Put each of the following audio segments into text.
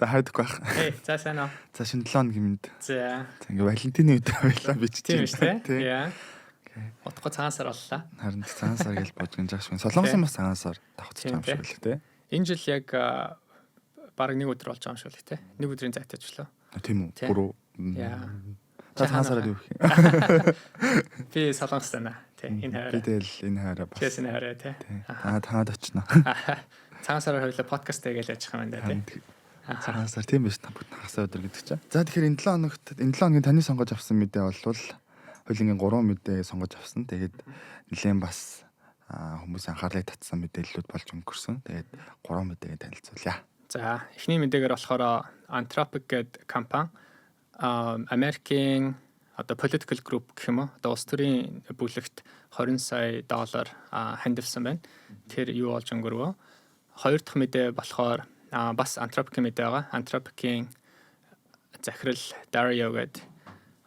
За хайдаггүй байх. За сайн уу. За шинэ 7 хоногийн мэд. За. Ингээ Валентины өдөр байлаа би ч тийм шүү дээ. Яа. Окей. Утга цагаан сар боллоо. Харин цагаан сар гэж бодож байгаа юм. Солонгосын бас цагаан сар давхцаж байгаа юм шиг л те. Энэ жил яг баг нэг өдөр болж байгаа юм шиг л те. Нэг өдрийн зайтай очлоо. Тийм үү? 3. Яа. Цагаан сараар юу гэх юм. Би солонгос байна. Тэ энэ хараа. Бидэл энэ хараа бас. Тэс энэ хараа те. Таад очно. Цагаан сараар хоёлаа подкаст хийгээл яж байгаа юм да те. Цагаан сар тийм биш та бүгд хагас өдөр гэдэг чинь. За тэгэхээр энэ 7 хоногийн таны сонгож авсан мэдээ бол хоёулынгийн 3 мэдээ сонгож авсан. Тэгээд нэлээд бас хүмүүсийн анхаарлыг татсан мэдээллүүд болж өнгөрсөн. Тэгээд 3 мэдээгээ танилцуулъя. За эхний мэдээгээр болохоор Anthropic гэдэг компани Америкийн одоо political group гэх юм уу одоо улс төрийн бүлэгт $20 сая хандивсан байна. Тэр юу болж өнгөрвөө? Хоёр дахь мэдээ болохоор бас Anthropic-ийн мэдээ байгаа. Anthropic-ийн захирал Dario гэдэг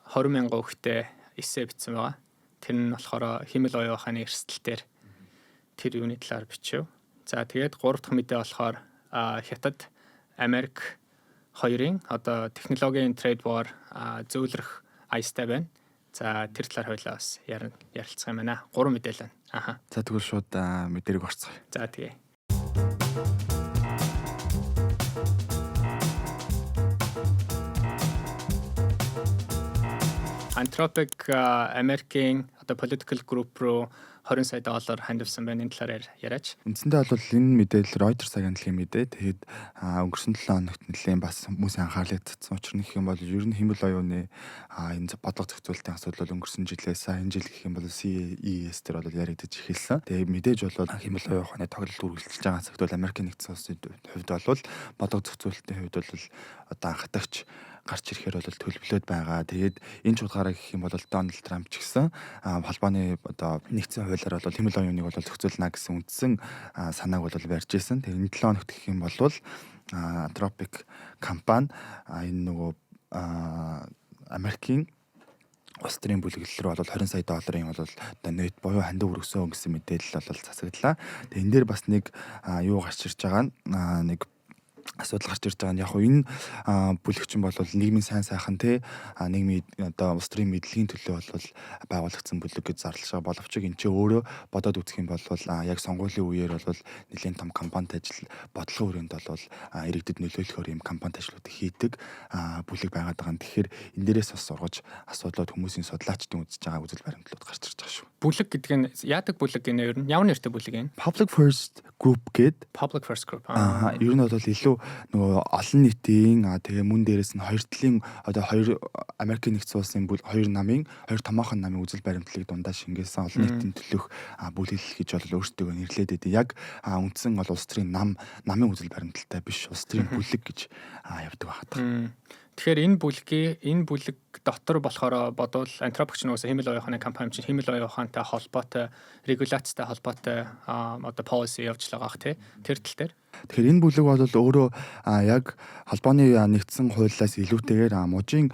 20,000 хүүхдэд эссе бичсэн байгаа. Тэр нь болохоор химэл оюун ухааны эрсдэлтээр тэр юуны талаар бичив. За тэгээд гурав дахь мэдээ болохоор Хятад Америк хоёрын одоо технологийн trade war зөөлрөх аястай байна. За тэр талаар хоёлаа бас ярилцах юм байна. 3 мэдээлэл байна. За тэгвэл шууд мэдэрэг орцгоё. За тэгээ. Anthropic American одоо political group руу $20 сая хандивсан байна. Энэ талаар яриач. Үндсэндээ бол энэ мэдээлэл Reuters агентлагийн мэдээ. Тэгээд өнгөрсөн 7 хоногт нэлээд бас хүмүүсийн анхаарлыг татсан. Учир нь гэх юм бол ер нь химэл оюуны энэ бодлого зохицуулалтын асуудал бол өнгөрсөн жилээс энэ жил гэх юм бол CES дээр бол яригдаж эхэлсэн. Тэгээд мэдээж бол химэл оюун ухааны тоглолт үргэлжилж байгаа цагт бол Америкийн нэгдсэн улсын хувьд бол бодлого зохицуулалтын хувьд бол одоо анхдагч гарч ирэхээр бол төлөвлөд байгаа. Тэгээд энэ чухалгаараа гэх юм бол Дональд Трамп ч гэсэн холбооны одоо нэгдсэн хуулиар бол химэл оюуныг бол зохицуулна гэсэн үндсэн санааг бол барьж ирсэн. Тэгээд энэ 7 хоногт гэх юм бол Anthropic компани энэ нөгөө Америкийн улс төрийн бүлэглэл рүү бол $20 сая бол одоо нэт буюу хандив өргөсөн гэсэн мэдээлэл бол засаглаа. Тэгээд энэ дээр бас нэг юу гарч ирж байгаа нэг асуудал гарч ирж байгаа нь яг хөө энэ бүлэгчин бол нийгмийн сайн сайхан те нийгмийн одоо улс төрийн мэдлэгийн төлөө бол байгуулагдсан бүлэг гэж зарлаж байгаа боловч энэ ч өөрөө бодоод үзэх юм бол яг сонгуулийн үеэр бол нэлийн том компанид ажил бодлогын хүрээнд бол иргэдэд нөлөөлөхөөр юм компанид ажлууд хийдэг бүлэг байгаад байгаа. Тэгэхээр энэ дээрээс бас сургаж асуудлууд хүмүүсийн судлаачдын үзэж байгаа үзэл баримтлууд гарч ирж байгаа шүү. Бүлэг гэдэг нь яадаг бүлэг гэнэ ер нь ямар нэртэй бүлэг юм? Public First Group гэдэг. Public First Group. Ер нь бол илүү нөгөө олон нийтийн тэгээ мөн дээрээс нь хоёр талын одоо хоёр Америкийн нэгдсэн улсын хоёр томоохон намын үзэл баримтлалыг дундаа шингээсэн олон нийтийн төлөөх бүлэглэл гэж бол өөрсдөө нэрлээд байдаг. Яг үндсэн бол улс төрийн намын үзэл баримталтай биш улс төрийн бүлэг гэж явдаг байна. Тэгэхээр энэ бүлэг дотор болохоор бодвол Anthropic ч нөөсө химэл оюун ухааны компани чинь химэл оюун ухаантай холбоотой регуляцтай холбоотой одоо policy явж байгаа тий. Тэр тал дээр. Тэгэхээр энэ бүлэг бол өөрөө яг холбооны нэгдсэн хуулиас илүүтэйгээр мужийн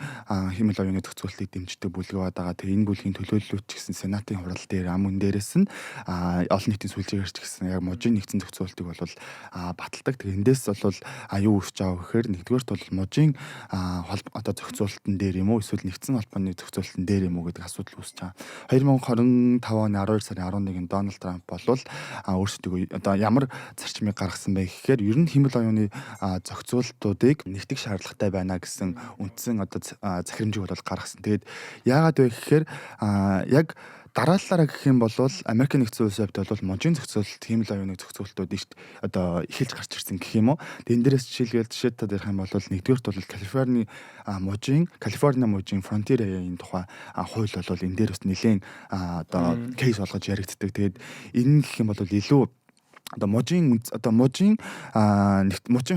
химэл оюуны зохицуулалтыг дэмждэг бүлэг байгаа. Тэгээ энэ бүлгийн төлөөллөж гэсэн Сенатын хурал дээр мөн дээрээс нь олон нийтийн сүлжээгээр ч гэсэн яг мужийн нэгдсэн зохицуулалтыг бол баталдаг. Тэгээ эндээс бол юу үүсэж байгаа гэхээр нэгдүгээрт бол мужийн одоо зохицуулалтын дээр юм уу эсвэл нэгдсэн холбооны зохицуулалтын дээр юм уу гэдэг асуудал үүсэж байгаа. 2025 оны 12 сарын 11-нд Дональд Трамп бол өөрсдөө одоо ямар зарчмыг гаргасан бэ гэхээр ер нь химэл оюуны зохицуулалтуудыг нэгтгэх шаардлагатай байна гэсэн үндсэн одоо захирамжийг бол гаргасан. Тэгээд яагаад вэ гэхээр яг дараалалаараа гэх юм бол Америкийн нэгдсэн улсын хувьд бол мужийн зохицуулалт химэл оюуны зохицуулалтууд ихт одоо эхэлж гарч ирсэн гэх юм уу. Тэгээд энэ дээрээс жишээ та ярих юм бол нэгдүгээрт бол Калифорни мужийн Frontier AI-ийн тухай хууль бол энэ дээр бас нэлээд одоо кейс болгож яригддаг. Тэгээд энэ гэх юм бол илүү одоо мужийн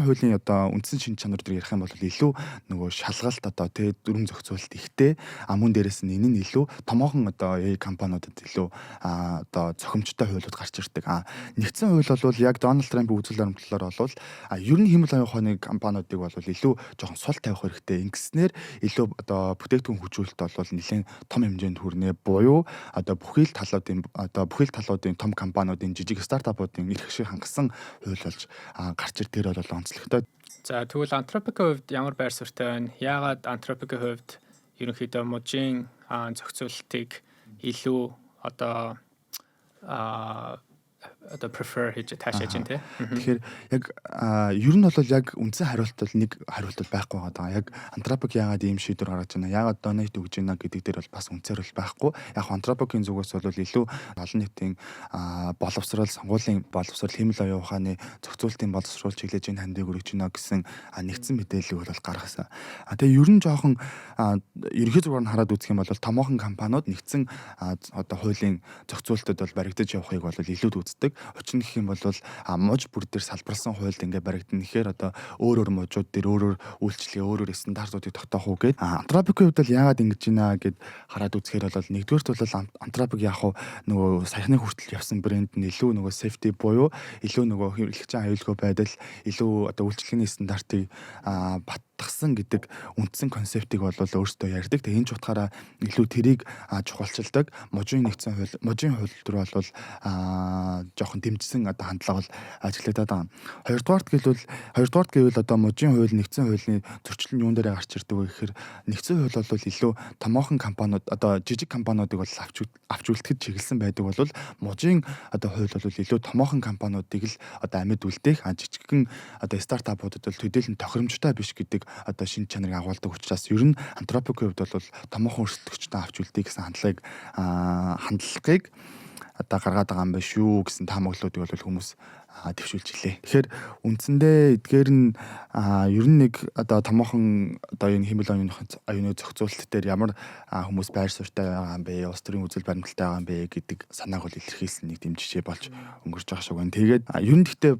хуулийн одоо үндсэн шин чанар дээр ярих юм бол илүү нөгөө шалгалт одоо тэ дүрм зохицуулалт ихтэй мөн дээрээс нь энэ нь илүү томоохон одоо компаниудад илүү одоо цохимжтой хуулиуд гарч ирдэг. Нэгдсэн хууль бол яг Дональд Трампын үзэл баримтлалаар бол ер нь химэл оюун ухааны компаниудыг бол илүү жоохон сул тавих хэрэгтэй. Ингэснээр илүү одоо бүтээгдэхүүн хүчрүүлэлт бол нэлээд том хэмжээнд хүрнэ. Буюу одоо бүхэл талуудын том компаниудын жижиг стартапуудын эрх шиг хангасан хууль болж гарч ир дээр бол онцлогтой. За тэгвэл антропикийн хувьд ямар байр суурьтай байна? Яагаад антропикийн хувьд ерөнхийдөө мужийн зохицуулалтыг илүү одоо prefer хийж таашааж байна те. Тэгэхээр яг ер нь бол яг үндсэн хариулт бол нэг хариулт байхгүй байгаа. Яг антропик яагаад ийм шийдвэр гаргаж байна? Яагаад донейт өгж байна гэдэг дээр бол бас үнцээр бол байхгүй. Яг антропикийн зүгээс бол илүү олон нийтийн боловсрол, сонгуулийн боловсрол, хэмэл оюун ухааны зохицуулалтын боловсрол чиглэж энэ хандыг өргөж байна гэсэн нэгдсэн мэдээлэл бол гаргасан. Тэгээ ер нь жоохон ерөнхий зургаар нь хараад үзэх юм бол томоохон компаниуд нэгдсэн одоо хуулийн зохицуулалтад бол баригдаж явахыг бол илүүд үздэг. Учир нь гэх юм бол муж бүр дээр салбарласан хуульд ингээ баригдана. Тэгэхээр одоо өөр мужууд дээр өөр үйлчлэгээ, өөр стандартуудыг тогтоох уу гэд. Антропикийн хувьд бол яагаад ингэж байна гэд хараад үзэхээр бол нэгдүгээрт бол антропик яг нөгөө саяхны хүртэл явсан брэнд нь илүү нөгөө safety буюу илүү нөгөө хэрэглэгчийн аюулгүй байдал, илүү одоо үйлчлэгээний стандартыг батгсан гэдэг үндсэн концептыг бол өөрсдөө ярьдаг. Тэгээ энэ ч утгаараа илүү тэрийг чухалчилдаг. Мужийн нэгдсэн хууль, мужийн хууль төр бол жоохон дэмжсэн одоо хандлага бол ажиглагдаад байгаа. Хоёрдугаарт гэвэл одоо мужийн хууль, нэгдсэн хуулийн зөрчил нь юун дээр гарч ирдэг вэ гэхээр нэгдсэн хууль бол илүү томоохон компаниуд одоо жижиг компаниудыг бол авч үлдэхэд чиглэсэн байдаг бол мужийн одоо хууль бол илүү томоохон компаниудыг л одоо амьд үлдээх жижигхэн одоо стартапуудад бол төдийлөн тохиромжтой биш гэдэг одоо шинж чанарыг агуулдаг учраас ер нь антропикийн хувьд бол томоохон өрсөлдөгчтэй авч үлдээх гэсэн хандлагыг одоо гаргаад байгаа юм байна шүү гэсэн таамаглалуудыг бол хүмүүс төвшүүлж илээ. Тэгэхээр үндсэндээ эдгээр нь ер нь нэг одоо томоохон одоо энэ хэмэл оюуны зохицуулалт дээр ямар хүмүүс байр суурьтай байгаа юм бэ, улс төрийн үзэл баримталтай байгаа юм бэ гэдэг санааг бол илэрхийлсэн нэг дэм жишээ болж өнгөрч байгаа шиг байна. Тэгээд ер нь гэхдээ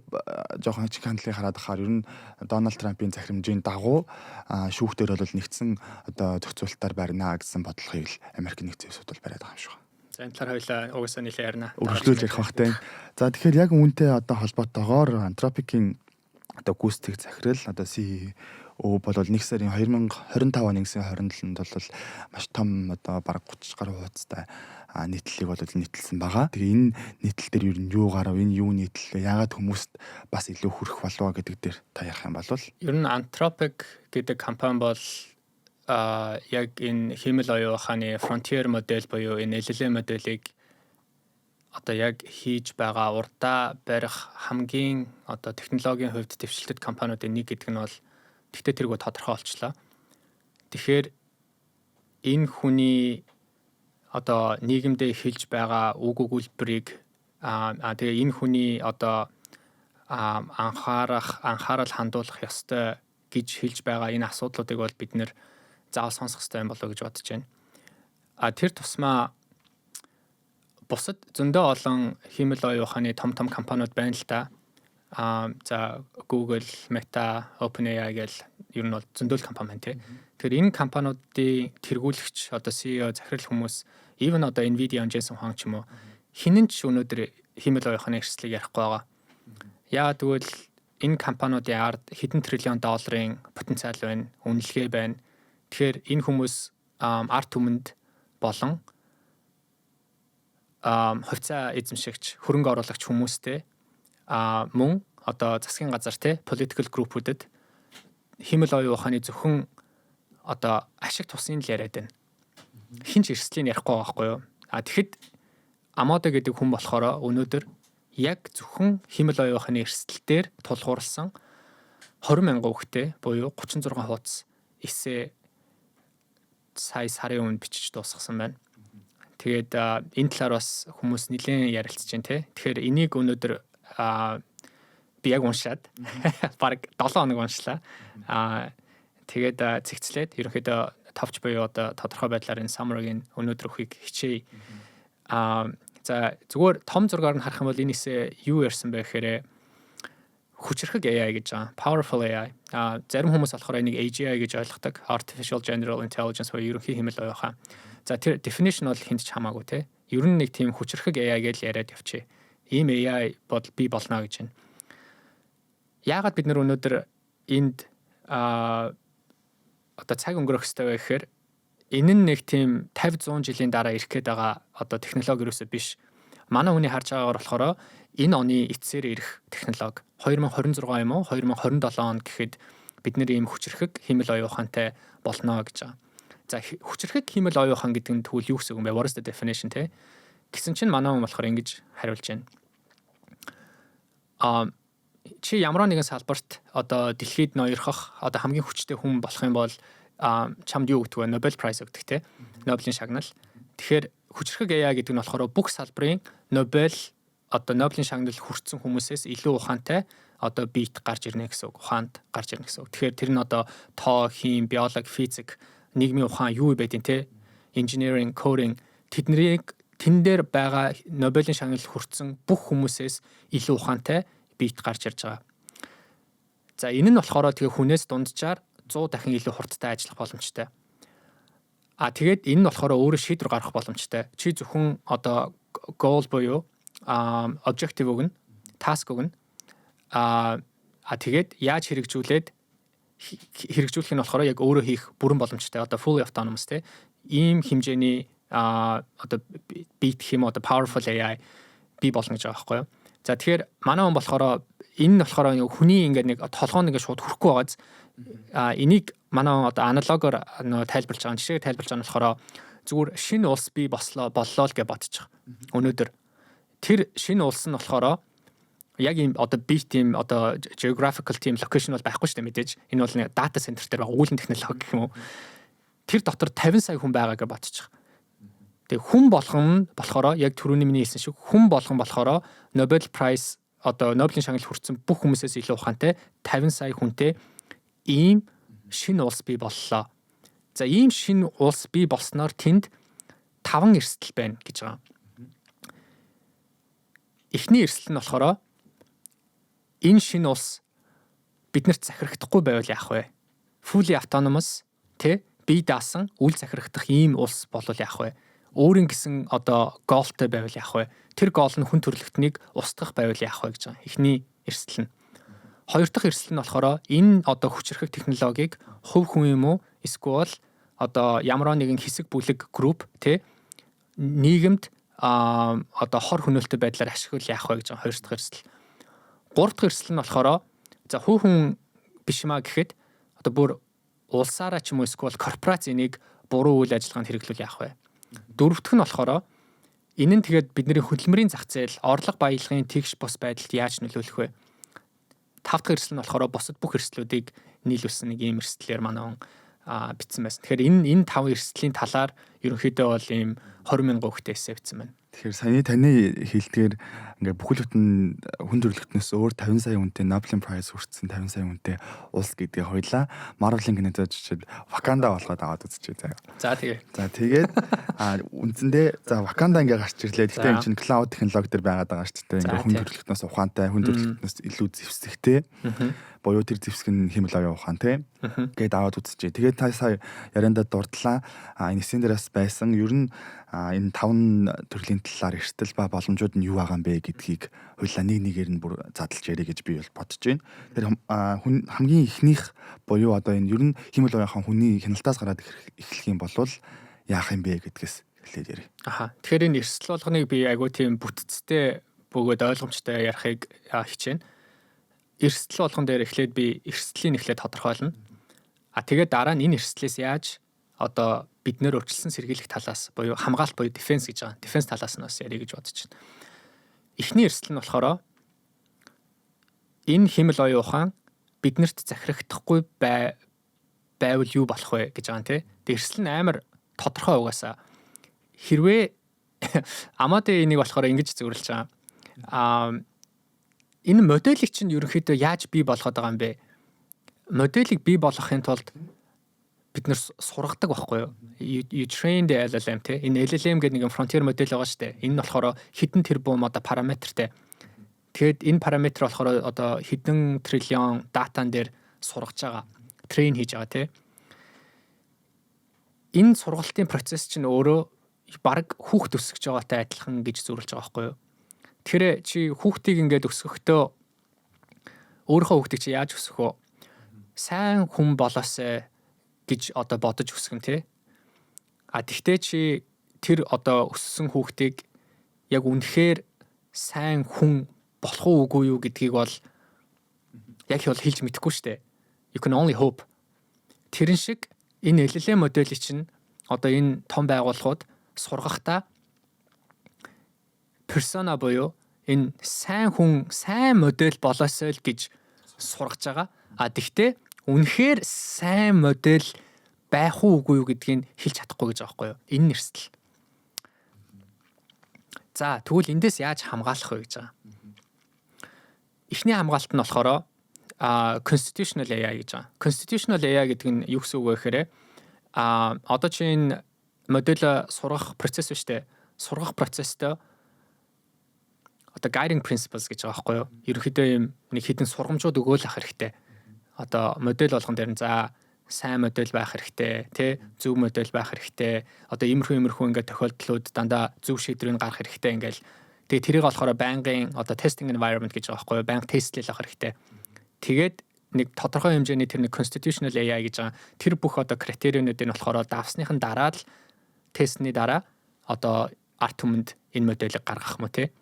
жоохон ачиг хандлагыг хараад ахаар ер нь Дональд Трампын захирамжийн дагуу шүүхтэр бол нэгдсэн одоо зохицуулалтаар барина гэсэн бодлогыг л Америк нэгдсэн улсууд бол бариад байгаа юм шиг байна. За энэ талаар хоёлаа угаасаа нэлээд ярина. Үргэлжлүүлж ярих бахтай. За тэгэхээр яг үүнтэй одоо холбоотойгоор антропикийн одоо гүйцэтгэх захирал одоо CEO бол 1 сарын 2025 оны 27-нд бол маш том одоо бараг 30 гаруй хуудастай нийтлэлийг бол нийтэлсэн байгаа. Тэгээ энэ нийтлэл дээр ер нь юу гарав, энэ юу нийтлэл вэ? Яагаад хүмүүст бас илүү хүрэх болов гэдэг дээр та ярих юм бол ер нь Anthropic гэдэг компани бол яг энэ хэмэл оюун ухааны frontier модель буюу энэ LLM моделийг одоо яг хийж байгаа урдаа барих хамгийн одоо технологийн хувьд дэвшилтэт компаниудын нэг гэдэг нь бол тэгтээ тэргүй тодорхой болчлаа. Тэгэхээр энэ хүний одоо нийгэмдээ эхэлж байгаа үг өгүүлбэрийг тэгээ энэ хүний одоо анхаарал хандуулах ёстой гэж хэлж байгаа энэ асуудлуудыг бол бид нэр заавал сонсох хэрэгтэй юм болоо гэж бодож байна. Тэр тусмаа бусад зөндөө олон хэмэл оюун ухааны том компаниуд байна л да. За Google, Meta, OpenAI гэл ер нь бол зөндөө компани байна тий. Тэгэхээр энэ компаниудын тэргүүлэгч одоо CEO захирал хүмүүс even одоо Nvidia, Jensen Huang ч юм уу хинэн ч өнөөдөр хэмэл оюун ухааны эрсдлийг ярихгүй байгаа. Яагаад гэвэл энэ компаниудын ард хэдэн триллион долларын потенциал байна, үнэлгээ байна. Тэгэхээр энэ хүмүүс арт түмэнд болон хувьцаа эзэмшигч, хөрөнгө оруулагч хүмүүстэй мөн одоо засгийн газар те political group-удэд хэмэл оюун ухааны зөвхөн одоо ашиг тусын л яриад байна. Хинч эрсдлийг ярихгүй байгаа байхгүй юу? Тэгэхэд Амодо гэдэг хүн болохоор өнөөдөр яг зөвхөн хэмэл оюун ухааны эрсдэл дээр тулгуурласан 20,000 хүүхдэд буюу 36 хуудас эссе сарын өмнө бичиж дуусгасан байна. Тэгээд энэ талаар бас хүмүүс нэлээд ярилцж байна те. Тэгэхээр энийг өнөөдөр би яг уншаад баг 7 хоног уншлаа. Тэгээд цэгцлээд ерөнхийдөө товч буюу одоо тодорхой байдлаар энэ summary-г өнөөдөр өгөхийг хичээе. За зүгээр том зургаар нь харах юм бол энэсээ юу ярьсан бэ гэхээр хүчирхэг AI гэж байгаа. Powerful AI. Зарим хүмүүс болохоор энийг AGI гэж ойлгодог. Artificial General Intelligence буюу ерөнхий хэмэл оюун ухаан. За тэр definition бол хинт ч хамаагүй те. Ер нь нэг тийм хүчирхэг AI гэж яриад явчих. Ийм AI би болно гэж байна. Яагаад бид нар өнөөдөр энд одоо цаг өнгөрөх хэрэгтэй вэ гэхээр энэ нь нэг тийм 50-100 жилийн дараа ирэх гээд байгаа одоо технологи юусоо биш. Манай хүний харж байгаагаар болохоор энэ оны эцсээр ирэх технологи 2026 юм уу 2027 он гэхэд бид нэр ийм хүчрхэг хиймэл оюун ухаантай болно гэж байгаа. За хүчрхэг хиймэл оюун ухаан гэдэг нь тэгвэл юу гэсэн үг юм бэ? What is the definition те? Гэсэн чинь манай хүн болохоор ингэж хариулж байна. Чи ямар нэгэн салбарт одоо дэлхийд ноёрхох одоо хамгийн хүчтэй хүн болох юм бол чамд юу өгдөг вэ? Nobel Prize өгдөг те. Нобелийн шагнал. Тэгэхээр хүчрхэг AI гэдэг нь болохоор бүх салбарын Нобелийн шагнал хүртсэн хүмүүсээс илүү ухаантай одоо бит гарч ирнэ гэсэн үг. Ухаанд гарч ирнэ гэсэн үг. Тэгэхээр тэр нь одоо тоо, хим, биологи, физик, нийгмийн ухаан юу байдیں۔ Те? Engineering, coding тэн дээр байгаа Нобелийн шагнал хүртсэн бүх хүмүүсээс илүү ухаантай бит гарч ирж байгаа. За энэ нь болохоор тэгээ хүнээс дунджаар 100 дахин илүү хурдтай ажиллах боломжтой. Тэгээд энэ нь болохоор өөрөө шийдвэр гаргах боломжтой. Чи зөвхөн одоо goal буюу objective өгнө, task өгнө. Тэгээд яаж хэрэгжүүлэх нь болохоор яг өөрөө хийх бүрэн боломжтой. Одоо fully autonomous те. Ийм хэмжээний одоо бит хэм одоо powerful AI бий болно гэж байгаа байхгүй юу. За тэгэхээр манай хүн болохоор энэ нь болохоор хүний ингээд нэг толгоонд ингээд шууд хүрэхгүй байгааз энийг манай хүн одоо аналогоор тайлбарлаж байгаа жишээ тайлбарлаж байгаа нь болохоор зүгээр шинэ улс бий боллоо л гэж бодчих. Өнөөдөр тэр шинэ улс нь болохоор яг ийм одоо бит тийм одоо geographical team location бол байхгүй шүү дээ мэдээж. Энэ бол нэг data center дээр байгаа үүлэн технологи гэх юм уу. Тэр дотор 50 сая хүн байгаа гэж бодчих. Тэгээ хүн болгон болохоор яг түрүүний миний хэлсэн шиг хүн болгон болохоор Nobel Prize одоо Нобелийн шагнал хүртсэн бүх хүмүүсээс илүү ухаантай 50 сая хүнтэй ийм шинэ улс бий боллоо. За ийм шинэ улс бий болсноор тэнд 5 эрсдэл байна гэж байгаа. Эхний эрсдэл нь болохоор энэ шинэ улс биднэрт захирагдахгүй байвал яах вэ? Fully autonomous тэ бие даасан үл захирагдах ийм улс болвол яах вэ? Өөрийн гэсэн одоо гоолтой байвал яах вэ? Тэр гоол нь хүн төрөлхтнийг устгах байвал яах вэ гэж байгаа. Эхний эрсдэл нь. Хоёр дахь эрсдэл нь болохоор энэ одоо хүчрхэг технологиг хувь хүн юм уу эсвэл одоо ямар нэгэн хэсэг бүлэг групп тэ нийгэмд одоо хор хөнөөлтөй байдлаар ашиглах яах вэ гэж байгаа. Хоёр дахь эрсдэл. Гурав дахь эрсдэл нь болохоор за хувь хүн биш маа гэхэд одоо бүр улсаараа ч юм уу эсвэл корпорац энийг буруу үйл ажиллагаанд хэрэглүүл яах вэ? Дөрөвдөх нь болохоор энэ нь тэгээд бидний хөдөлмөрийн зах зээл, орлого баялагын тэгш бус байдалд яаж нөлөөлөх вэ? Тав дахь эрсдэл нь болохоор бусад бүх эрсдлүүдийг нийлүүлсэн нэг ийм эрсдлээр манай бичсэн байсан. Тэгэхээр энэ тав эрсдлийн талаар ерөнхийдөө бол ийм 20,000 хүүхдэд эссе бичсэн байна. Тэгэхээр саяны таны хэлдгээр ингээ бүхэл бүтэн хүн төрөлхтнөөс өөр 50 сая хүнтэй Nobel Prize хүртсэн 50 сая хүнтэй улс гэдгийг хоёлаа Marvel-ийн кинотой жишээд Wakanda болгоод аваад үзчихье заяа. За тэгээ. За тэгээд үндсэндээ за Wakanda ингээ гарч ирлээ. Гэхдээ энэ чинь cloud технологи төр байгаад байгаа шүү дээ. Ингээ хүн төрөлхтнөөс ухаантай, хүн төрөлхтнөөс илүү зэвсэгтэй. Боёо тэр зэвсэг нь хэмэл оюун ухаан тий. Гээд аваад үзчихье. Тэгээд та сая яриандаа дурдлаа. Энэ синдераас байсан ер нь энэ 5 төрлийн талаар эрсдэл ба боломжууд нь юу байгаа юм бэ гэдгийг хоёлаа нэг нэгээр нь бүр задлж ярих гэж би бол бодож байна. Тэр хүн хамгийн ихнийх буюу одоо энэ ер нь хэмэл оюун ухаан хүний хяналтаас гараад эхлэх юм бол яах юм бэ гэдгээс эхлээд ярив. Тэгэхээр энэ эрсдэл болгоныг би айгуу тийм бүтцтэй бөгөөд ойлгомжтой ярихыг хичээнэ. Эрсдэл болгон дээр эхлээд би эрсдлийн эхлээд тодорхойлно. Тэгээд дараа нь энэ эрсдлээс яаж одоо бид нэр өөрчилсөн сэргийлэх талаас буюу хамгаалалт буюу defense гэж байгаа. Defense талаас нь бас ярих гэж бодож байна. Эхний эрсдэл нь болохоор энэ хэмэл оюун ухаан биднэрт захирагдахгүй байвал юу болох вэ гэж байгаа юм те. Тэгээд эрсдэл нь амар тодорхой угаасаа. Хэрвээ Амадэ энийг болохоор ингэж зөвөрлж байгаа. Энэ моделийг чинь ерөнхийдөө яаж бий болгоод байгаа юм бэ? Моделийг бий болгохын тулд бид нэр сургадаг байхгүй юу? You train the LLM те. Энэ LLM гэдэг нэг frontier модель байгаа шүү дээ. Энэ нь болохоор хэдэн тэрбум одоо параметртэй. Тэгэхэд энэ параметр болохоор одоо хэдэн триллион датан дээр сургаж байгаа. Train хийж байгаа те. Энэ сургалтын процесс чинь өөрөө баг хүүхд өсгөж байгаатай адилхан гэж зөвлөж байгаа байхгүй юу? Тэгэхээр чи хүүхдийг ингээд өсгөхдөө өөрийнхөө хүүхдийг чи яаж өсгөх вэ? Сайн хүн болоосай гэж одоо бодож өсгөн тий. Тэгтээ чи тэр одоо өссөн хүүхдийг яг үнэхээр сайн хүн болох уугүй юу гэдгийг бол яг бол хэлж мэдэхгүй шүү дээ. You can only hope. Тэрэн шиг энэ LLM модели чинь одоо энэ том байгууллагууд сургахдаа персона буюу энэ сайн хүн, сайн модель болоосой л гэж сургаж байгаа. Тэгтээ үнэхээр сайн модель байх уугүй юу гэдгийг хэлж чадахгүй гэж байгаа байхгүй юу? Энэ нэрсэл. За тэгвэл эндээс яаж хамгаалах вэ гэж байгаа. Эхний хамгаалт нь болохоор constitutional AI гэж байгаа. Constitutional AI гэдэг нь юу гэсэн үг вэ гэхээр одоо чинь модель сургах процесс биш үү? Сургах процесстэй одоо guiding principles гэж байгаа байхгүй юу? Ерөнхийдөө юм нэг хэдэн сургамжууд өгөөл ах хэрэгтэй. Одоо модель болгон дээр нь за сайн модель байх хэрэгтэй, тэ зөв модель байх хэрэгтэй. Одоо иймэрхүү ингээд тохиолдлууд дандаа зөв шийдвэрийг гаргах хэрэгтэй ингээл. Тэгээ тэрийг болохоор байнгын одоо testing environment гэж байгаа байхгүй юу? Байнга тестлэл авах хэрэгтэй. Тэгээд нэг тодорхой хэмжээний тэр нэг constitutional AI гэж байгаа. Тэр бүх одоо критериунуудыг болохоор давсныхан дараа л тестний дараа одоо арт түмэнд энэ модельийг гаргах юм уу те.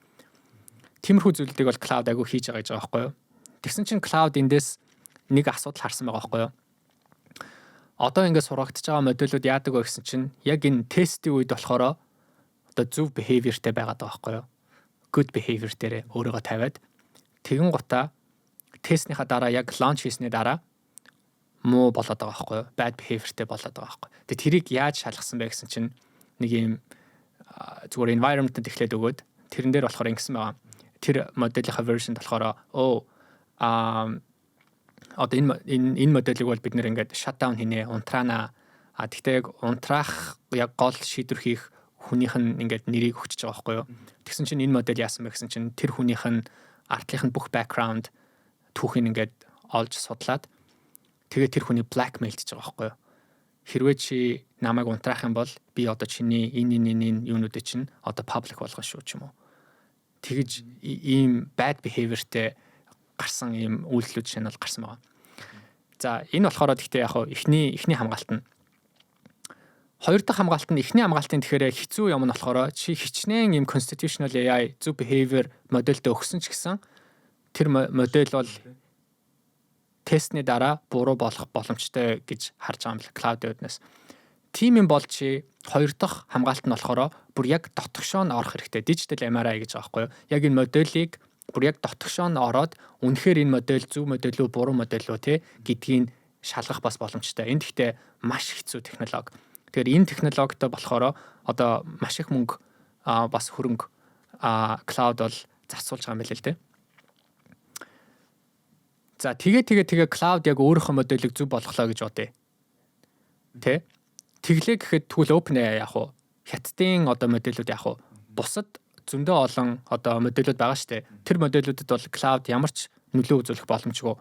Тиймэрхүү зүйлүүдийг бол cloud агуу хийж байгаа гэж байгаа байхгүй юу? Тэгсэн чинь cloud эндээс нэг асуудал харсан байгаа байхгүй юу? Одоо ингээд сургагдж байгаа модулууд яадаг вэ гэсэн чинь яг энэ тестийн үед болохоор одоо зөв behaviorтэй байгаад байгаа байхгүй юу? Good behavior дээр өөрийгөө тавиад тэгэн гутаа тестнийхаа дараа яг launch хийсний дараа муу болоод байгаа байхгүй юу? Bad behaviorтэй болоод байгаа байхгүй. Тэгээ тэрийг яаж шалгасан бэ гэсэн чинь нэг юм зүгээр environment-д эхлээд өгөөд тэрэн дээр болохоор ингэсэн байгаа. Тэр моделийнхаа version болохоор одоо энэ моделийг бол бид нэр ингээд shutdown хийнэ, унтраана. Тэгтээ яг унтраах яг гол шийдвэр хийх хүнийх нь ингээд нэрийг өгчөж байгаа байхгүй юу? Тэгсэн чинь энэ модель яасан бэ гэсэн чинь тэр хүнийх нь артлынх нь бүх background түүхийг ингээд олж судлаад тэгээ тэр хүний blackmailж байгаа байхгүй юу? Хэрвээ чи намайг унтраах юм бол би одоо чиний энэ юунуудыг чинь одоо public болгоно шүү ч юм уу. Тэгэж ийм bad behaviorтэй гарсан ийм үйлдэлүүд шанал гарсан байгаа. За энэ болохоор гэхдээ яг эхний хамгаалт нь. Хоёр дахь хамгаалт нь эхний хамгаалтын тэгэхээр хэцүү юм нь болохоор чи хичнээн ийм constitutional AI зөв behavior модельд өгсөн ч гэсэн тэр модель бол тестний дараа буруу болох боломжтой гэж харж байгаа юм л cloud-ийн үднэс. Тийм юм бол чи хоёр дахь хамгаалт нь болохоор бүр яг дотгошоо нь орох хэрэгтэй. Digital MRI гэж байгаа байхгүй юу? Яг энэ моделийг бүр яг дотгошоо нь ороод үнэхээр энэ модель зөв модель үү буруу модель үү те гэдгийг шалгах бас боломжтой. Энэ гэхдээ маш хэцүү технологи. Тэгэхээр энэ технологитой болохоор одоо маш их мөнгө бас хөрөнгө cloud бол зарцуулж байгаа юм байна л дээ. За тэгээ cloud яг өөрийнхөө моделийг зөв болгохлоо гэж бодъё. Тэ? Тэглээ гэхэд тэгвэл OpenAI яах вэ? Хятадын одоо моделүүд яах вэ? Бусад зөндөө олон одоо моделүүд байгаа шүү дээ. Тэр моделүүдэд бол cloud ямар ч нөлөө үзүүлэх боломжгүй.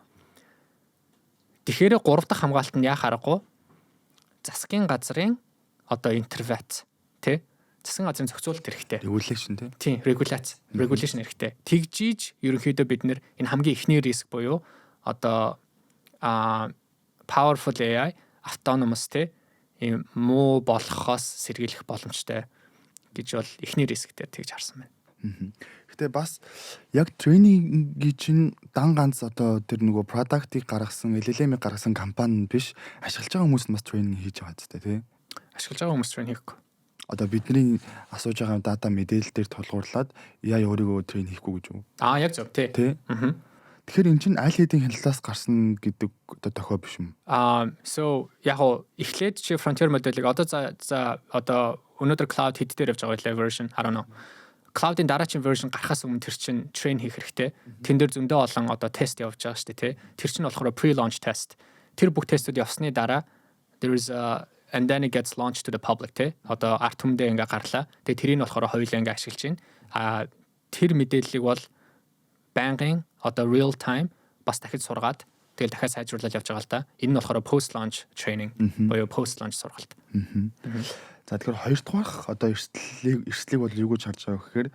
Тэгэхээр 3 дахь хамгаалт нь яах аргагүй? Засгийн газрын одоо интервенц тий? Засгийн газрын зохицуулалт хэрэгтэй. Regulation тий. Тийм, regulation хэрэгтэй. Тэгжиж ерөнхийдөө бид нэр энэ хамгийн ихний риск буюу одоо powerful AI, autonomous тий ийм муу болохоос сэргийлэх боломжтой гэж бол ихний риск дээр тэгж харсан байна. Гэтэ бас яг тренингийн чинь дан ганц одоо тэр нөгөө product-ыг гаргасан, LLM-ийг гаргасан компани биш, ашиглаж байгаа хүмүүс нь бас тренинг хийж байгаа зү тий. Ашиглаж байгаа хүмүүс тренинг хийхгүй. Одоо бидний асууж байгаа дата мэдээлэл дээр тулгуурлаад яа өөрийгөө тренинг хийхгүй гэж үү? Яг зөв тий. Тэгэхээр эн чинь аль хэдийн хяналтаас гарсан гэдэг одоо тохио биш юм. So яг эхлээд чи frontier моделийг одоо за одоо өнөөдөр cloud хэд дээр явж байгаа version I don't know. Cloud-ийн дараагийн version гарахаас өмнө тэр чинь train хийх хэрэгтэй. Тэн дээр зөндөө олон одоо тест явж байгаа шүү дээ тий. Тэр чинь болохоор pre-launch test. Тэр бүх тестүүд явсны дараа there is and then it gets launched to the public тий. Одоо арт түмэндээ ингээ гарлаа. Тэгээ тэрийг нь болохоор хоёулаа ингээ ашиглаж байна. Тэр мэдээллийг бол байнгын одоо real time бас дахиж сургаад тэгэл дахиад сайжруулаад явж байгаа л да. Энэ нь болохоор post launch training буюу post launch сургалт. За тэгэхээр хоёр дахь одоо эрсдлийг бол юу гэж харж байгаа гэхээр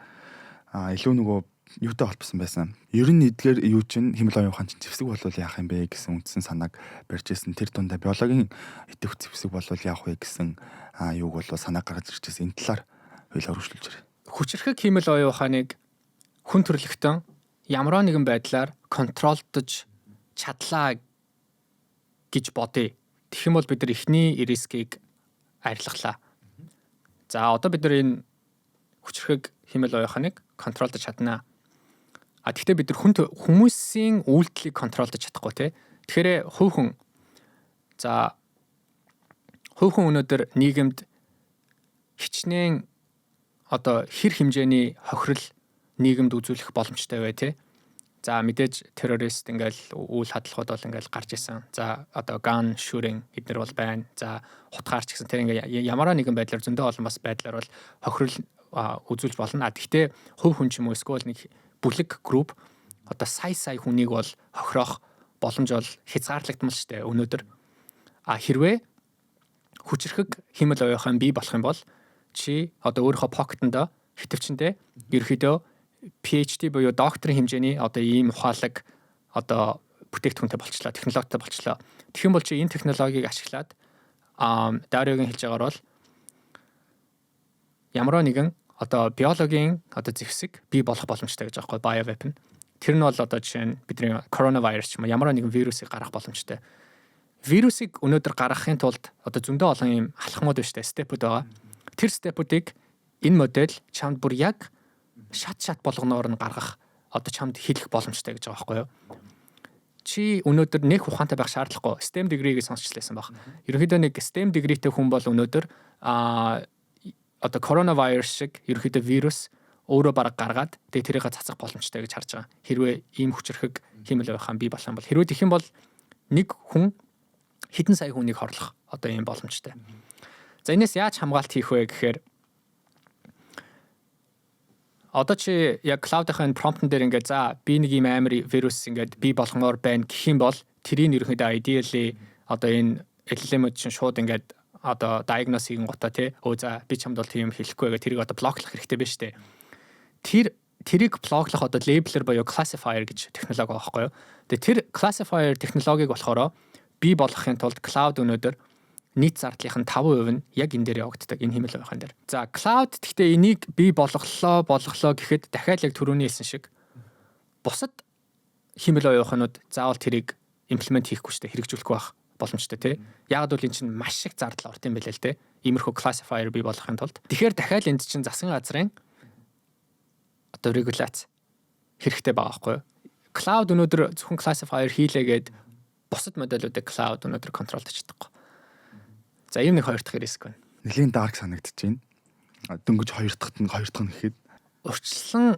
илүү нөгөө юутай холбосон байсан. Ер нь эдгээр юу чинь химлогийн ухаан чинь зэвсэг болвол яах юм бэ гэсэн үндсэн санааг барьж ирсэн. Тэр дундаа биологийн идэвх зэвсэг болвол яах вэ гэсэн юуг бол санаа гаргаж ирчихсэн. Энэ талаар хоёул өргөжлүүлж ирээ. Хүчирхэг химлогийн ухааныг хүн төрөлхтөн ямар нэгэн байдлаар контролдож чадлаа гэж бодъё. Тэгэх юм бол бид нар эхний рискийг арилгалаа. За одоо бид нар энэ хүчрхэг хэмээл оюуханыг контролдож чаднаа. Гэхдээ бид нар хүмүүсийн үйлдэлийг контролдож чадахгүй тий. Тэгэхээр хувь хүн өнөөдөр нийгэмд хичнээн одоо хэр хэмжээний хохирол нийгэмд үзүүлэх боломжтой бай тий. За мэдээж террорист ингээл үйл хадлахууд бол ингээл гарч исэн. За одоо gun shooting эднэр бол байна. За хутгаарч гэсэн тэр ингээ ямар нэгэн байдлаар зөндөө олон бас байдлаар бол хохирол үзүүлж болно. Гэхдээ хувь хүн ч юм уу эсвэл нэг бүлэг групп одоо сая хүнийг бол хохирох боломж бол хязгаарлагдмал штэ өнөөдөр. Хэрвээ хүчрхэг хэмэл оюухан бий болох юм бол чи одоо өөрийнхөө покетондоо хитвчэндээ ерөөхдөө PhD буюу докторийн хэмжээний одоо ийм ухаалаг одоо бүтээгдэхүүнтэй болчлоо, технологитой болчлоо. Тэгэх юм бол чи энэ технологиг ашиглаад Дариогийн хэлж байгаагаар бол ямар нэгэн одоо биологийн одоо зэвсэг бий болох боломжтой гэж байгаа байхгүй bioweapon. Тэр нь бол одоо жишээ нь бидний коронавирус ч юм уу ямар нэгэн вирусыг гаргах боломжтой. Вирусыг өнөөдөр гаргахын тулд одоо зөндөө олон юм халахмууд байна штэ, степүүд байгаа. Тэр степүүдийг энэ модель чамд бүр яг шат болгоноор нь гаргах одоо чамд хэлэх боломжтой гэж байгаа байхгүй юу? Чи өнөөдөр нэг ухаантай байх шаардлагагүй. STEM degree-ийг сонсчлээсэн баг. Ерөнхийдөө нэг STEM degree-тэй хүн бол өнөөдөр одоо коронавирус шиг ерөнхийдөө вирус өөрөө бараг гаргаад тэгээ тэрийг цацах боломжтой гэж харж байгаа. Хэрвээ ийм хүчрхэг хэмэл байхаан бий болох юм бол хэрвээ тэгэх юм бол нэг хүн хэдэн сая хүнийг хорлох одоо ийм боломжтой. За энэс яаж хамгаалт хийх вэ гэхээр одоо чи яг cloud-ын prompt-н дээр ингээд за би нэг ийм амар вирус ингээд бий болгомоор байна гэх юм бол тэрийг ерөнхийдөө ideally одоо энэ LLM-д чинь шууд ингээд одоо diagnose хийгэн гутаа тий за би чамд бол тийм хэлэхгүй гэх тэрийг одоо блоклох хэрэгтэй байна шүү дээ. Тэрийг блоклох одоо labeler буюу classifier гэж технологи байгаа байхгүй юу. Тэгээ тэр classifier технологиг болохоор бий болгохын тулд cloud өнөөдөр нийт зардлынх нь 5% нь яг энэ дээр явагддаг энэ хэмэл байхын дээр. За cloud гэхдээ энийг бий болголоо гэхэд дахиад яг түрүүний хэлсэн шиг бусад хэмэл оюуханууд заавал тэрийг имплемент хийхгүй штэ хэрэгжүүлэхгүй байх боломжтой тий. Яг бол эн чинь маш их зардал орд юм байна л тий. Иймэрхүү classifier бий болгохын тулд. Тэгэхээр дахиад энд чинь засгийн газрын одоо регуляц хэрэгтэй байгаа байхгүй юу? Cloud өнөөдөр зөвхөн classifier хийлээгээд бусад модулуудыг cloud өнөөдөр контролдож чадахгүй. За ийм нэг хоёр дахь риск байна. Нэлийн dark санагдаж байна. Дөнгөж хоёр дахь нь гэхэд урьдчилан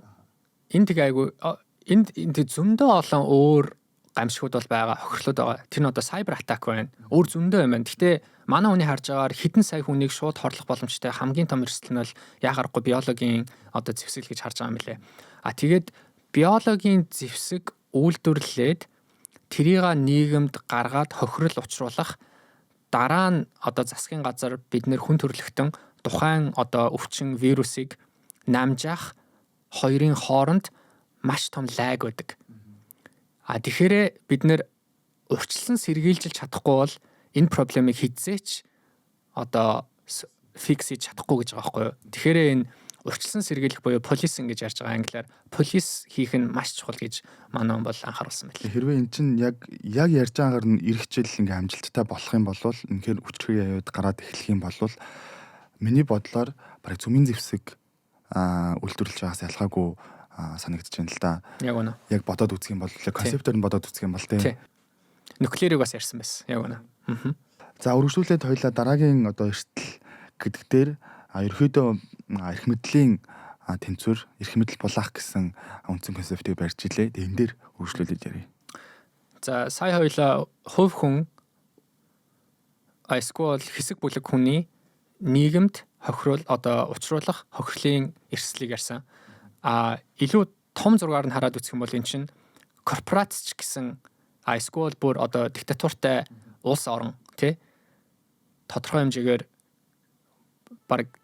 энэ тэг айгу энд зөндөө олон өөр гамшигуд бол байгаа, хохирлууд байгаа. Тэр нь одоо cyber attack байна. Өөр зөндөө юм байна. Гэхдээ манай хүний харж байгаагаар хэдэн сая хүнийг шууд хорлох боломжтой хамгийн том эрсдэл нь бол яагарахгүй биологийн одоо зэвсэг гэж харж байгаа юм лээ. Тэгээд биологийн зэвсэг үйлдвэрлээд тэрийг нийгэмд гаргаад хохирол учруулах дараа нь одоо засгийн газар бид нэр хүн төрөлхтөн тухайн одоо өвчин вирусыг намжаах хоёрын хооронд маш том лаг байдаг. Тэгэхээр бид нэр урьдчилан сэргийлж чадахгүй бол энэ проблемыг хизээч одоо фикс хийж чадахгүй гэж байгаа байхгүй юу. Тэгэхээр энэ урьдчилан сэргийлэх буюу policing гэж ярьж байгаа англиар police хийх нь маш чухал гэж манай хүн бол анхааруулсан байна. Хэрвээ эн чинь яг ярьж байгаагаар нь эх хичээл ингээм амжилттай болох юм бол үнэхээр хүчрхэг аюуд гараад эхлэх юм бол миний бодлоор бараг зүмийн зэвсэг үйлдвэрлэж байгаас ялгаагүй санагдаж байна л да. Яг үнэ. Яг бодоод үзэх юм бол концептор нь бодоод үзэх юм бол тийм. Нуклеарыг бас ярьсан байсан. Яг үнэ. За үргэлжлүүлээд хоёлаа дараагийн одоо эрсдэл гэдэг дээр ерөөдөө эрх мэдлийн тэнцвэр, эрх мэдэл булаах гэсэн үндсэн концептыг барьж илээ. Тэгээ энэ дээр үргэлжлүүлээд ярив. За сая хоёлаа хувь хүн эсвэл хэсэг бүлэг хүний нийгэмд хохирол одоо учруулах хохирлын эрсдлийг ярьсан. Илүү том зургаар нь хараад үзэх юм бол эн чинь корпорац гэсэн эсвэл бүр одоо диктатуртай улс орон тий тодорхой хэмжээгээр баг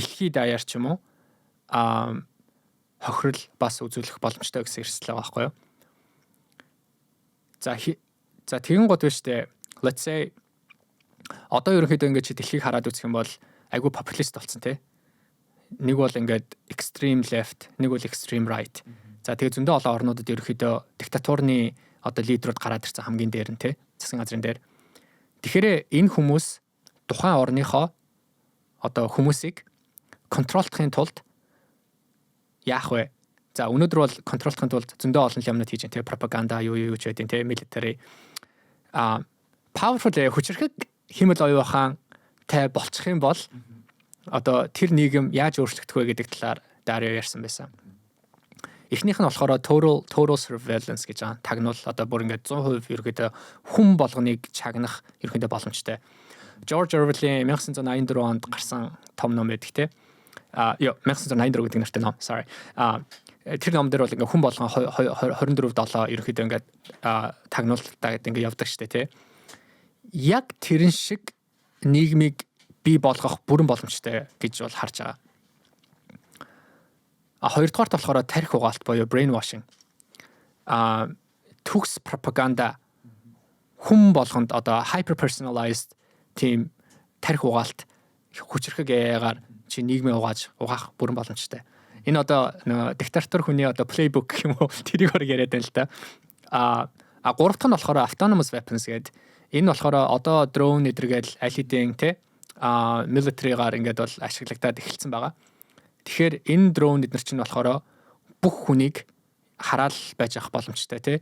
дэлхийд даяар ч юм уу хохирол бас үзүүлэх боломжтой гэсэн эрсдэл байгаа байхгүй юу. За тэгэн гот биш үү. Let's say одоо ерөнхийдөө ингэж дэлхийг хараад үзэх юм бол айгүй популист болсон тий. Нэг бол ингээд extreme left, нэг бол extreme right. За тэгээ зөндөө олон орнуудад ерөөхдөө диктатурны одоо лидерүүд гараад ирсэн хамгийн дээр нь тий засгийн газрын дээр. Тэгэхээр энэ хүмүүс тухайн орныхоо одоо хүмүүсийг контролдохын тулд яах вэ? За өнөөдөр бол контролдохын тулд зөндөө олон юмнууд хийж байгаа тий пропаганда юу ч байдیں۔ Тий military powerful хүчрхэг химэл оюухан тай болчих юм бол одоо тэр нийгэм яаж өөрчлөгдөх вэ гэдэг талаар Дарио ярьсан байсан. Эхнийх нь болохоор total surveillance гэж байгаа. Тагнуул одоо бүр ингээд 100% ерөөдөө хүн болгоныг чагнах ерөөдөө боломжтой. George Orwell-ийн 1984 онд гарсан том ном байдаг те. 1984 гэдэг нэртэй ном. Sorry. Тэр ном дээр бол ингээд хүн болгон 24/7 ерөөдөө ингээд тагнуултаа гэдэг ингээд явдаг штэ те. Яг тэрэн шиг нийгмийг бий болгох бүрэн боломжтой гэж бол харж байгаа. Хоёрдугаарт болохоор тарих угаалт буюу brainwashing. Төгс пропаганда хүн болгонд одоо hyper personalized team тарих угаалт хүчрхэг яагаар чи нийгмээ угаах бүрэн боломжтой. Энэ одоо диктатор хүний одоо playbook гэх юм уу тэрийг орог яриад байна л да. Гуравт нь болохоор autonomous weapons гэдэг. Энэ болохоор одоо drone эдэргээл аль хэдийн те military-гаар ингээд бол ашиглагдаад эхэлсэн байгаа. Тэгэхээр энэ дрон эднэр чинь болохоор бүх хүнийг хараал байж авах боломжтой тий.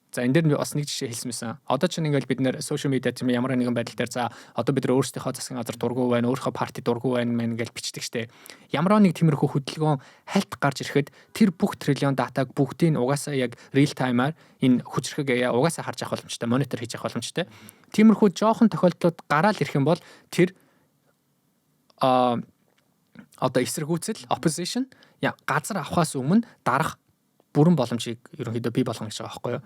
За энэ дээр бас нэг жишээ хэлсэн байсан. Одоо чинь ингээл бид нэр сошиал медиа тийм ямар нэгэн байдал дээр за одоо бид нар өөрсдийнхөө засгийн газар дургу байна, өөрийнхөө парти дургу байна мэн гэж бичдэг штэ. Ямар нэг тиймэрхүү хөдөлгөөн хальт гарч ирэхэд тэр бүх триллион датаг бүгдийг угаасаа яг real time-аар энэ хүчрхэг угаасаа харж авах боломжтой, монитор хийж авах боломжтой. Тиймэрхүү жоохон тохиолдлууд гараал ирэх юм бол тэр одоо эсэргүүцэл opposition газар авахаас өмнө дарах бүрэн боломжийг ерөнхийдөө бий болгоно гэж байгаа байхгүй юу.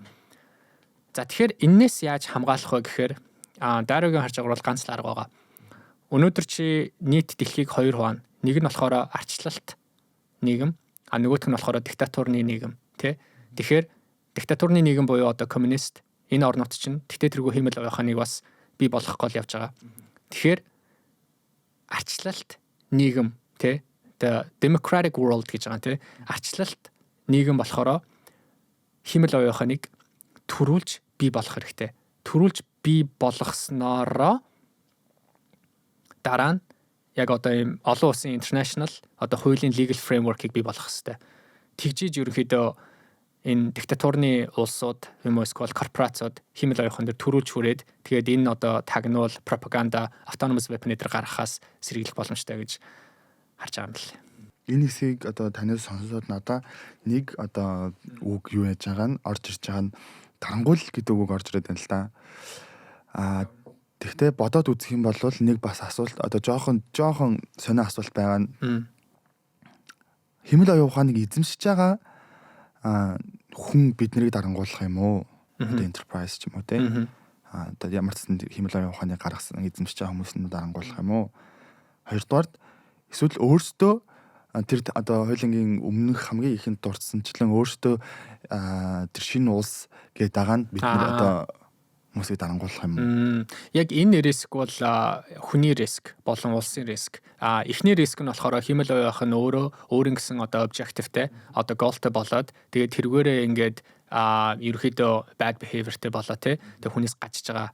За тэгэхээр энээс яаж хамгаалах вэ гэхээр Дариогийн харж байгаа бол ганц л арга байгаа. Өнөөдөр чи нийт дэлхийг хоёр хуваана. Нэг нь болохоор арчлалт нийгэм, нөгөөх нь болохоор диктатурны нийгэм, тий. Тэгэхээр диктатурны нийгэм буюу одоо коммунист энэ орнууд чинь диктатургүй хэмэл оюуханыг бас бий болгох гол явж байгаа. Тэгэхээр арчлалт нийгэм тэ the democratic world гэж байгаа тий арчлалт нийгэм болохоор химэл оюуханыг төрүүлж бий болох хэрэгтэй. Төрүүлж бий болгосноор дараа нь яг одоо ийм олон улсын international одоо хуулийн legal framework-ыг бий болгох хэрэгтэй. Тэгжиж ерөнхийдөө энэ диктатурны улсууд юм уу эсвэл корпорациуд химэл оюухан дээр төрүүлж хүрээд тэгээд энэ одоо тагнуул пропаганда autonomous weapon дээр гаргахаас сэргийлэх боломжтой гэж харж байгаа юм л. Энэ хэсгийг одоо танаас сонсоод надаа нэг одоо үг юу яаж байгаа нь орж ирж байгаа нь тарангуул гэдэг үг орж ирээд байна л да. Тэгтээ бодоод үзэх юм бол нэг бас асуулт одоо жоохон сонио асуулт байгаа нь химэл оюуханыг эзэмшиж байгаа хүн биднийг дарангуулах юм уу? Одоо enterprise ч юм уу те. Одоо ямар ч химэл оюуханыг гаргасан эзэмшиж байгаа хүмүүс нь дарангуулах юм уу? Хоёрдугаард эсвэл өөрсдөө тэр одоо хуулийн өмнөх хамгийн ихэнд дурдсанчлан өөрсдөө тэр шинэ улс гэдэг байгаа нь бид нар одоо хүмүүсийг дарангуулах юм уу? Яг энэ риск бол хүний риск болон улсын риск. Эхний риск нь болохоор химэл оюух нь өөрийн гэсэн одоо objectiveтэй одоо goalтэй болоод тэгээд тэргээрээ ингээд ерөөхдөө bad behaviorтэй болоо тэг хүнээс гажиж байгаа.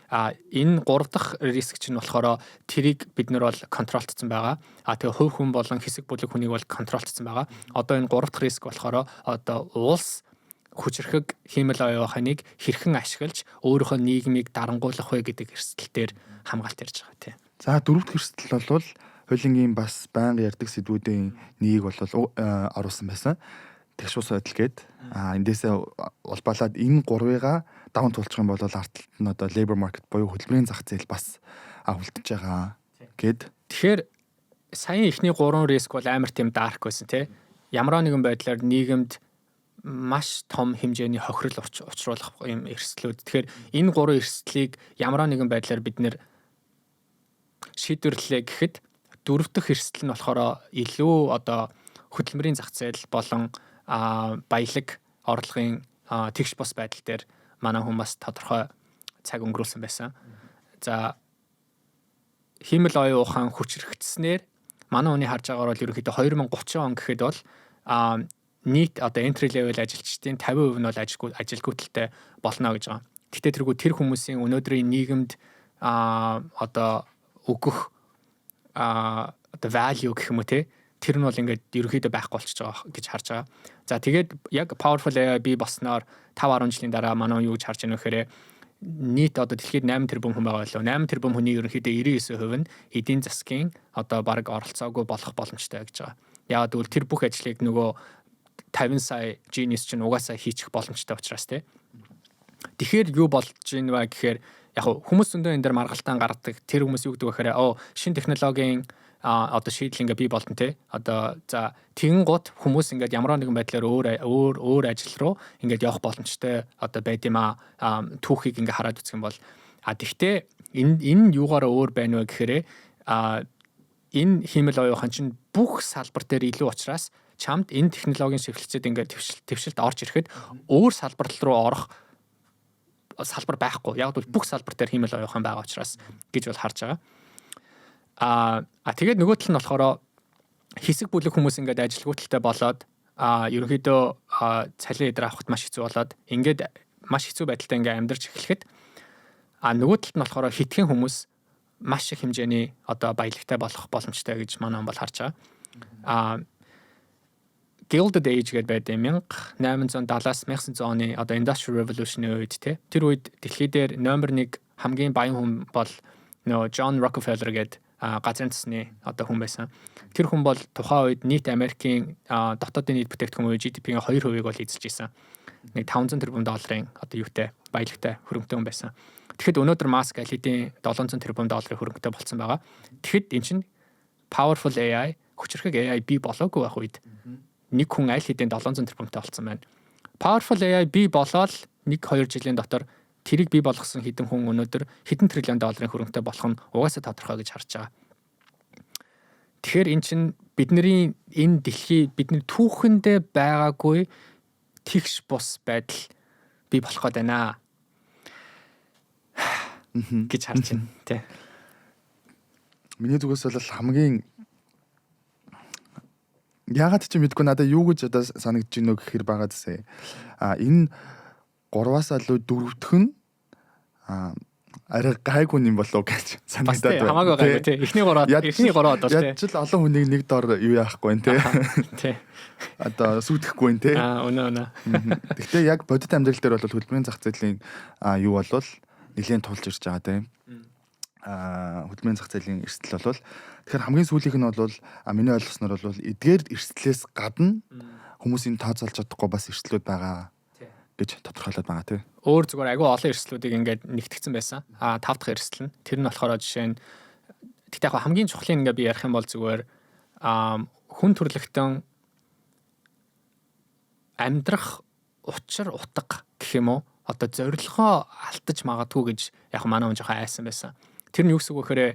Энэ гурав дахь риск чинь болохоор тэрийг бид нар бол контролцсон байгаа. Тэгээ хувь хүн болон хэсэг бүлэг хүнийг бол контролцсон байгаа. Одоо энэ гурав дахь риск болохоор одоо улс хүчрхэг химэл оюуханыг хэрхэн ашиглаж өөрийнхөө нийгмийг дарангуулах вэ гэдэг эрсдэл дээр хамгаалт ярьж байгаа тийм. За дөрөвдүгээр эрсдэл бол хуулийн бас байнга ярьдаг сэдвүүдийн нэг бол оруулсан байсан. Тэгш ус байдал гээд эндээсээ улбалаад энэ гурвыгаа даван туулчих юм бол арталт нь одоо labor market буюу хөдөлмөрийн зах зээл бас үлдэж байгаа гээд. Тэгэхээр саяын эхний 3 риск бол амар тийм dark байсан тий. Ямар нэгэн байдлаар нийгэмд маш том хэмжээний хохирол учруулах юм эрсдлүүд. Тэгэхээр энэ 3 эрсдлийг ямар нэгэн байдлаар бид нэр шийдвэрлэлээ гэхэд дөрөв дэх эрсдэл нь болохоор илүү одоо хөдөлмөрийн зах зээл болон баялаг орлогын тэгш бос байдал дээр манай хүмүүс тодорхой цаг өнгөрүүлсэн байсан. За химэл оюухан хүчрхэгдснээр манай хүний харж байгаагаар бол ерөнхийдөө 2030 он гэхэд бол нийт одоо entry level ажилчдын 50% нь бол ажилгүйдэлтэй болно гэж байгаа. Гэхдээ тэр хүмүүсийн өнөөдрийн нийгэмд одоо өгөх одоо value гэх юм уу те тэр нь бол ингээд ерөөхдөө байхгүй болчихж байгаа гэж харж байгаа. За тэгээд яг powerful AI бий болсноор 5-10 жилийн дараа манай юу гэж харж байна вэ гэхээр нийт одоо дэлхийд 8 тэрбум хүн байгаа болов. 8 тэрбум хүний ерөнхийдөө 99% нь эдийн засгийн одоо баг оролцоогүй болох боломжтой гэж байгаа. Яагаад гэвэл тэр бүх ажлыг нөгөө 50 сая genius чинь угаасаа хийчих боломжтой учраас тий. Тэгэхээр юу болж ийн вэ гэхээр яг хүмүүс зөндөө энэ дээр маргалтаан гаргадаг. Тэр хүмүүс юу гэдэг вэ гэхээр шинэ технологийн одоо шийдэл ингээ бий болтон тий. Одоо за тэгэн гут хүмүүс ингээд ямар нэгэн байдлаар өөр ажил руу ингээд явах боломжтой одоо байд юм түүхийг ингээ хараад үзэх юм бол тэгтээ энэ юугаараа өөр байна вэ гэхээр энэ хиймэл оюухан чинь бүх салбар дээр илүү учраас чамд энэ технологийн шилжүүлэлцэд ингээд твшилт орж ирэхэд өөр салбар руу орох салбар байхгүй. Яг бол бүх салбар дээр хиймэл оюухан байгаа учраас гэж бол харж байгаа. Тэгээд нөгөө тал нь болохоор хэсэг бүлэг хүмүүс ингээд ажилгүйдэлтэй болоод ерөнхийдөө цалин эдэр авахд маш хэцүү болоод ингээд маш хэцүү байдалтай ингээд амьдарч эхлэхэд нөгөө талд нь болохоор хитгэн хүмүүс маш их хэмжээний одоо баялагтай болох боломжтой гэж манай бол харж байгаа. Gilded Age гэдэг байдаг 1870-аас 1900 оны одоо Industrial Revolution-ийн үед тэр үед дэлхий дээр номер 1 хамгийн баян хүн бол нөгөө John Rockefeller гэдэг газрын засны одоо хүн байсан. Тэр хүн бол тухайн үед нийт Америкийн дотоодын нийт бүтээгдэхүүн GDP-ийн 2% бол эзэлж исэн. Нэг 500 тэрбум долларын одоо юутай баялагтай хөрөнгөтэй хүн байсан. Тэгэхэд өнөөдөр Musk аль хэдийн 700 тэрбум долларын хөрөнгөтэй болсон байгаа. Тэгэхэд эн чинь powerful AI, хүчирхэг AI бий болоогүй байх үед нэг хүн аль хэдийн 700 тэрбумтай болсон байна. Powerful AI бий болоод 1-2 жилийн дотор тэрийг бий болгосон хэдэн хүн өнөөдөр хэдэн триллион долларын хөрөнгөтэй болох нь угаасаа тодорхой гэж харж байгаа. Тэгэхээр эн чинь бидний энэ дэлхий бидний түүхэндээ байгаагүй тэгш бус байдал бий болох гээд байна гэж харж байна тий. Миний зүгээс бол хамгийн яагаад ч мэдгүй надад юу гэж одоо санагдаж байна вэ гэхээр байгаа зүсэ. Энэ 3-аас илүү 4-өх нь арай гайгүй юм болов гэж санагдаад байна. Хамаагүй гайгүй тий. Эхний 3 одоо тий. Яаж ч олон хүнийг нэг дор юу яахгүй юм тий. Тий. Одоо сүтгэхгүй юм тий. Өнөө. Гэхдээ яг бодит амьдрал дээр бол хөдөлмөрийн зах зээлийн юу болвол нэлээд тулж ирж байгаа тий. Хөдөлмөрийн зах зээлийн эрсдэл болвол тэгэхээр хамгийн сүүлийнх нь бол миний ойлгосноор бол эдгээр эрсдлээс гадна хүмүүсийн тооцоолж чадахгүй бас эрсдлүүд байгаа гэж тодорхойлоод байгаа тий. Өөр зүгээр агүй олон эрсдлүүдийг ингээд нэгтгэсэн байсан. 5 дахь эрсдэл нь тэр нь болохоор жишээ нь тэгтээ яг хамгийн чухлын ингээд би ярих юм бол зүгээр хүн төрлөختөн амьдрах учир утга гэх юм уу одоо зорилгоо алдаж магадгүй гэж яг манай хүн жоохон айсан байсан. Тэр нь юу гэсэн үг вэ гэхээр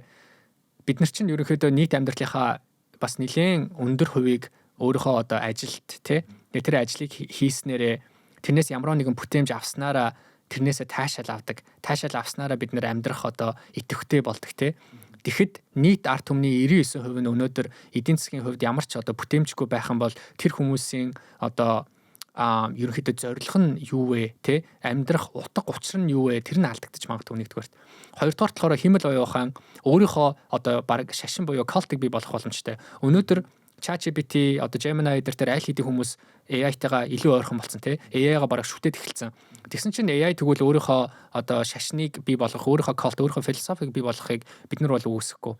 бид нар чинь ерөнхийдөө нийт амьдралынхаа бас нэлээд өндөр хувийг өөрийнхөө одоо ажилд тий тэр ажлыг хийснээрээ тэрнээс ямар нэгэн бүтээмж авснараа тэрнээсээ таашаал авдаг. Таашаал авснараа бид нэр амьдрах одоо идэвхтэй болдог тий. Тэгэхэд нийт ард түмний 99% нь өнөөдөр эдийн засгийн хувьд ямар ч одоо бүтээмжгүй байх юм бол тэр хүмүүсийн одоо ерөнхийдөө зорилго нь юу вэ тий амьдрах утга учир нь юу вэ тэр нь алдагдчих магадгүй нэгдүгээрт. Хоёрдугаар болохоор химэл оюухан өөрийнхөө одоо баг шашин буюу калтыг бий болох боломжтой. Өнөөдөр ChatGPT одоо Gemini дээр аль хэдийн хүмүүс AI-тайгаа илүү ойрхон болсон тий. AI-га бараг шүтээд эхэлсэн. Тэгсэн чинь AI тэгвэл өөрийнхөө одоо шашныг бий болгох, өөрийнхөө калт, өөрийнхөө философиг бий болгохыг бид нар бол үүсэхгүй.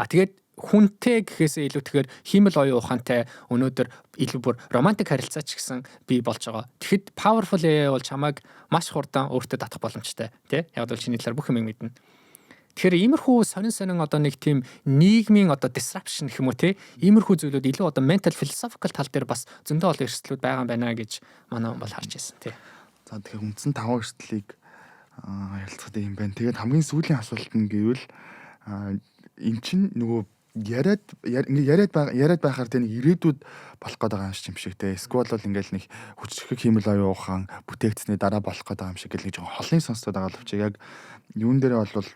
Тэгээд хүнтэй гэхээсээ илүүтэйгээр хиймэл оюун ухаантай өнөөдөр илүү бүр романтик харилцаа ч гэсэн бий болж байгаа. Тэгэхэд powerful AI бол чамайг маш хурдан өөртөө татах боломжтой тий. Яг бол чиний талаар бүх юм мэднэ. Тэгэхээр иймэрхүү сонин одоо нэг тийм нийгмийн одоо disruption гэх юм уу те иймэрхүү зүйлүүд илүү одоо mental philosophical тал дээр бас зөндөө олон эрсдлүүд байгаа юм байна гэж манай бол харж байсан тий. За тэгэхээр үндсэн 5 эрсдлийг ярилцахад юм байна. Тэгээд хамгийн сүүлийн асуулт нь гэвэл эн чинь нөгөө яриад байхаар тэ нэг ирээдүйд болох гээд байгаа юм шиг те. Эсвэл бол ингээл нэг хүчрхэг хиймэл оюун ухаан бүтээгдэсний дараа болох гээд байгаа юм шиг гэл нэг жоохон холын сонсоод байгаа л чи яг юун дээрээ бол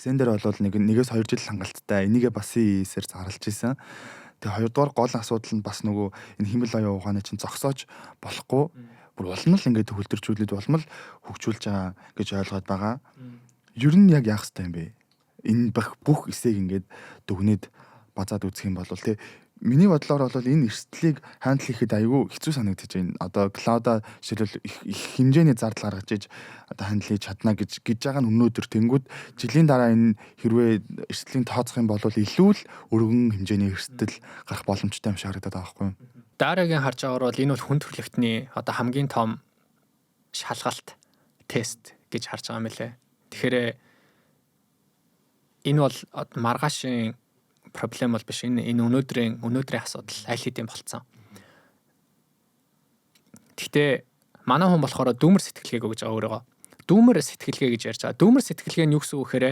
Эсэн дээр бол нэгээс 2 жил хангалттай энийгээ бас ийсээр зарлж исэн. Тэгээ хоёрдугаар гол асуудал нь бас нөгөө энэ хэмэл оюун ухааны чинь зогсоож болохгүй бүр улам л ингээд төвлөрчүүлээд улам л хөгжүүлж байгаа гэж ойлгоод байгаа. Ер нь яг яах ёстой юм бэ? Энэ бүх эсэйг ингээд дүгнээд базаад үзэх юм бол тий миний бодлоор бол энэ эрсдлийг хандл хийхэд айгүй хэцүү санагдаж байна. Одоо клауда жишээлбэл их хэмжээний зардал гаргаж иж одоо хандл хийж чадна гэж байгаа нь өнөөдөр тэнгүүд жилийн дараа энэ хэрвээ эрсдлийн тооцох юм бол илүү л өргөн хэмжээний эрсдэл гарах боломжтой юм шиг харагдаад байгаа байхгүй юу? Дараагийн харж байгаагаар бол энэ бол хүн төрөлхтний одоо хамгийн том шалгалт тест гэж харж байгаа юм лээ. Тэгэхээр энэ бол маргаашийн проблем бол биш. Энэ өнөөдрийн асуудал аль хэдийн болцсон. Гэхдээ манай хүн болохоор дүүмэр сэтгэлгээг өгж байгаа өөрөөгөө. Дүүмэр сэтгэлгээ гэж ярьж байгаа. Дүүмэр сэтгэлгээ нь юу гэсэн үг гэхээр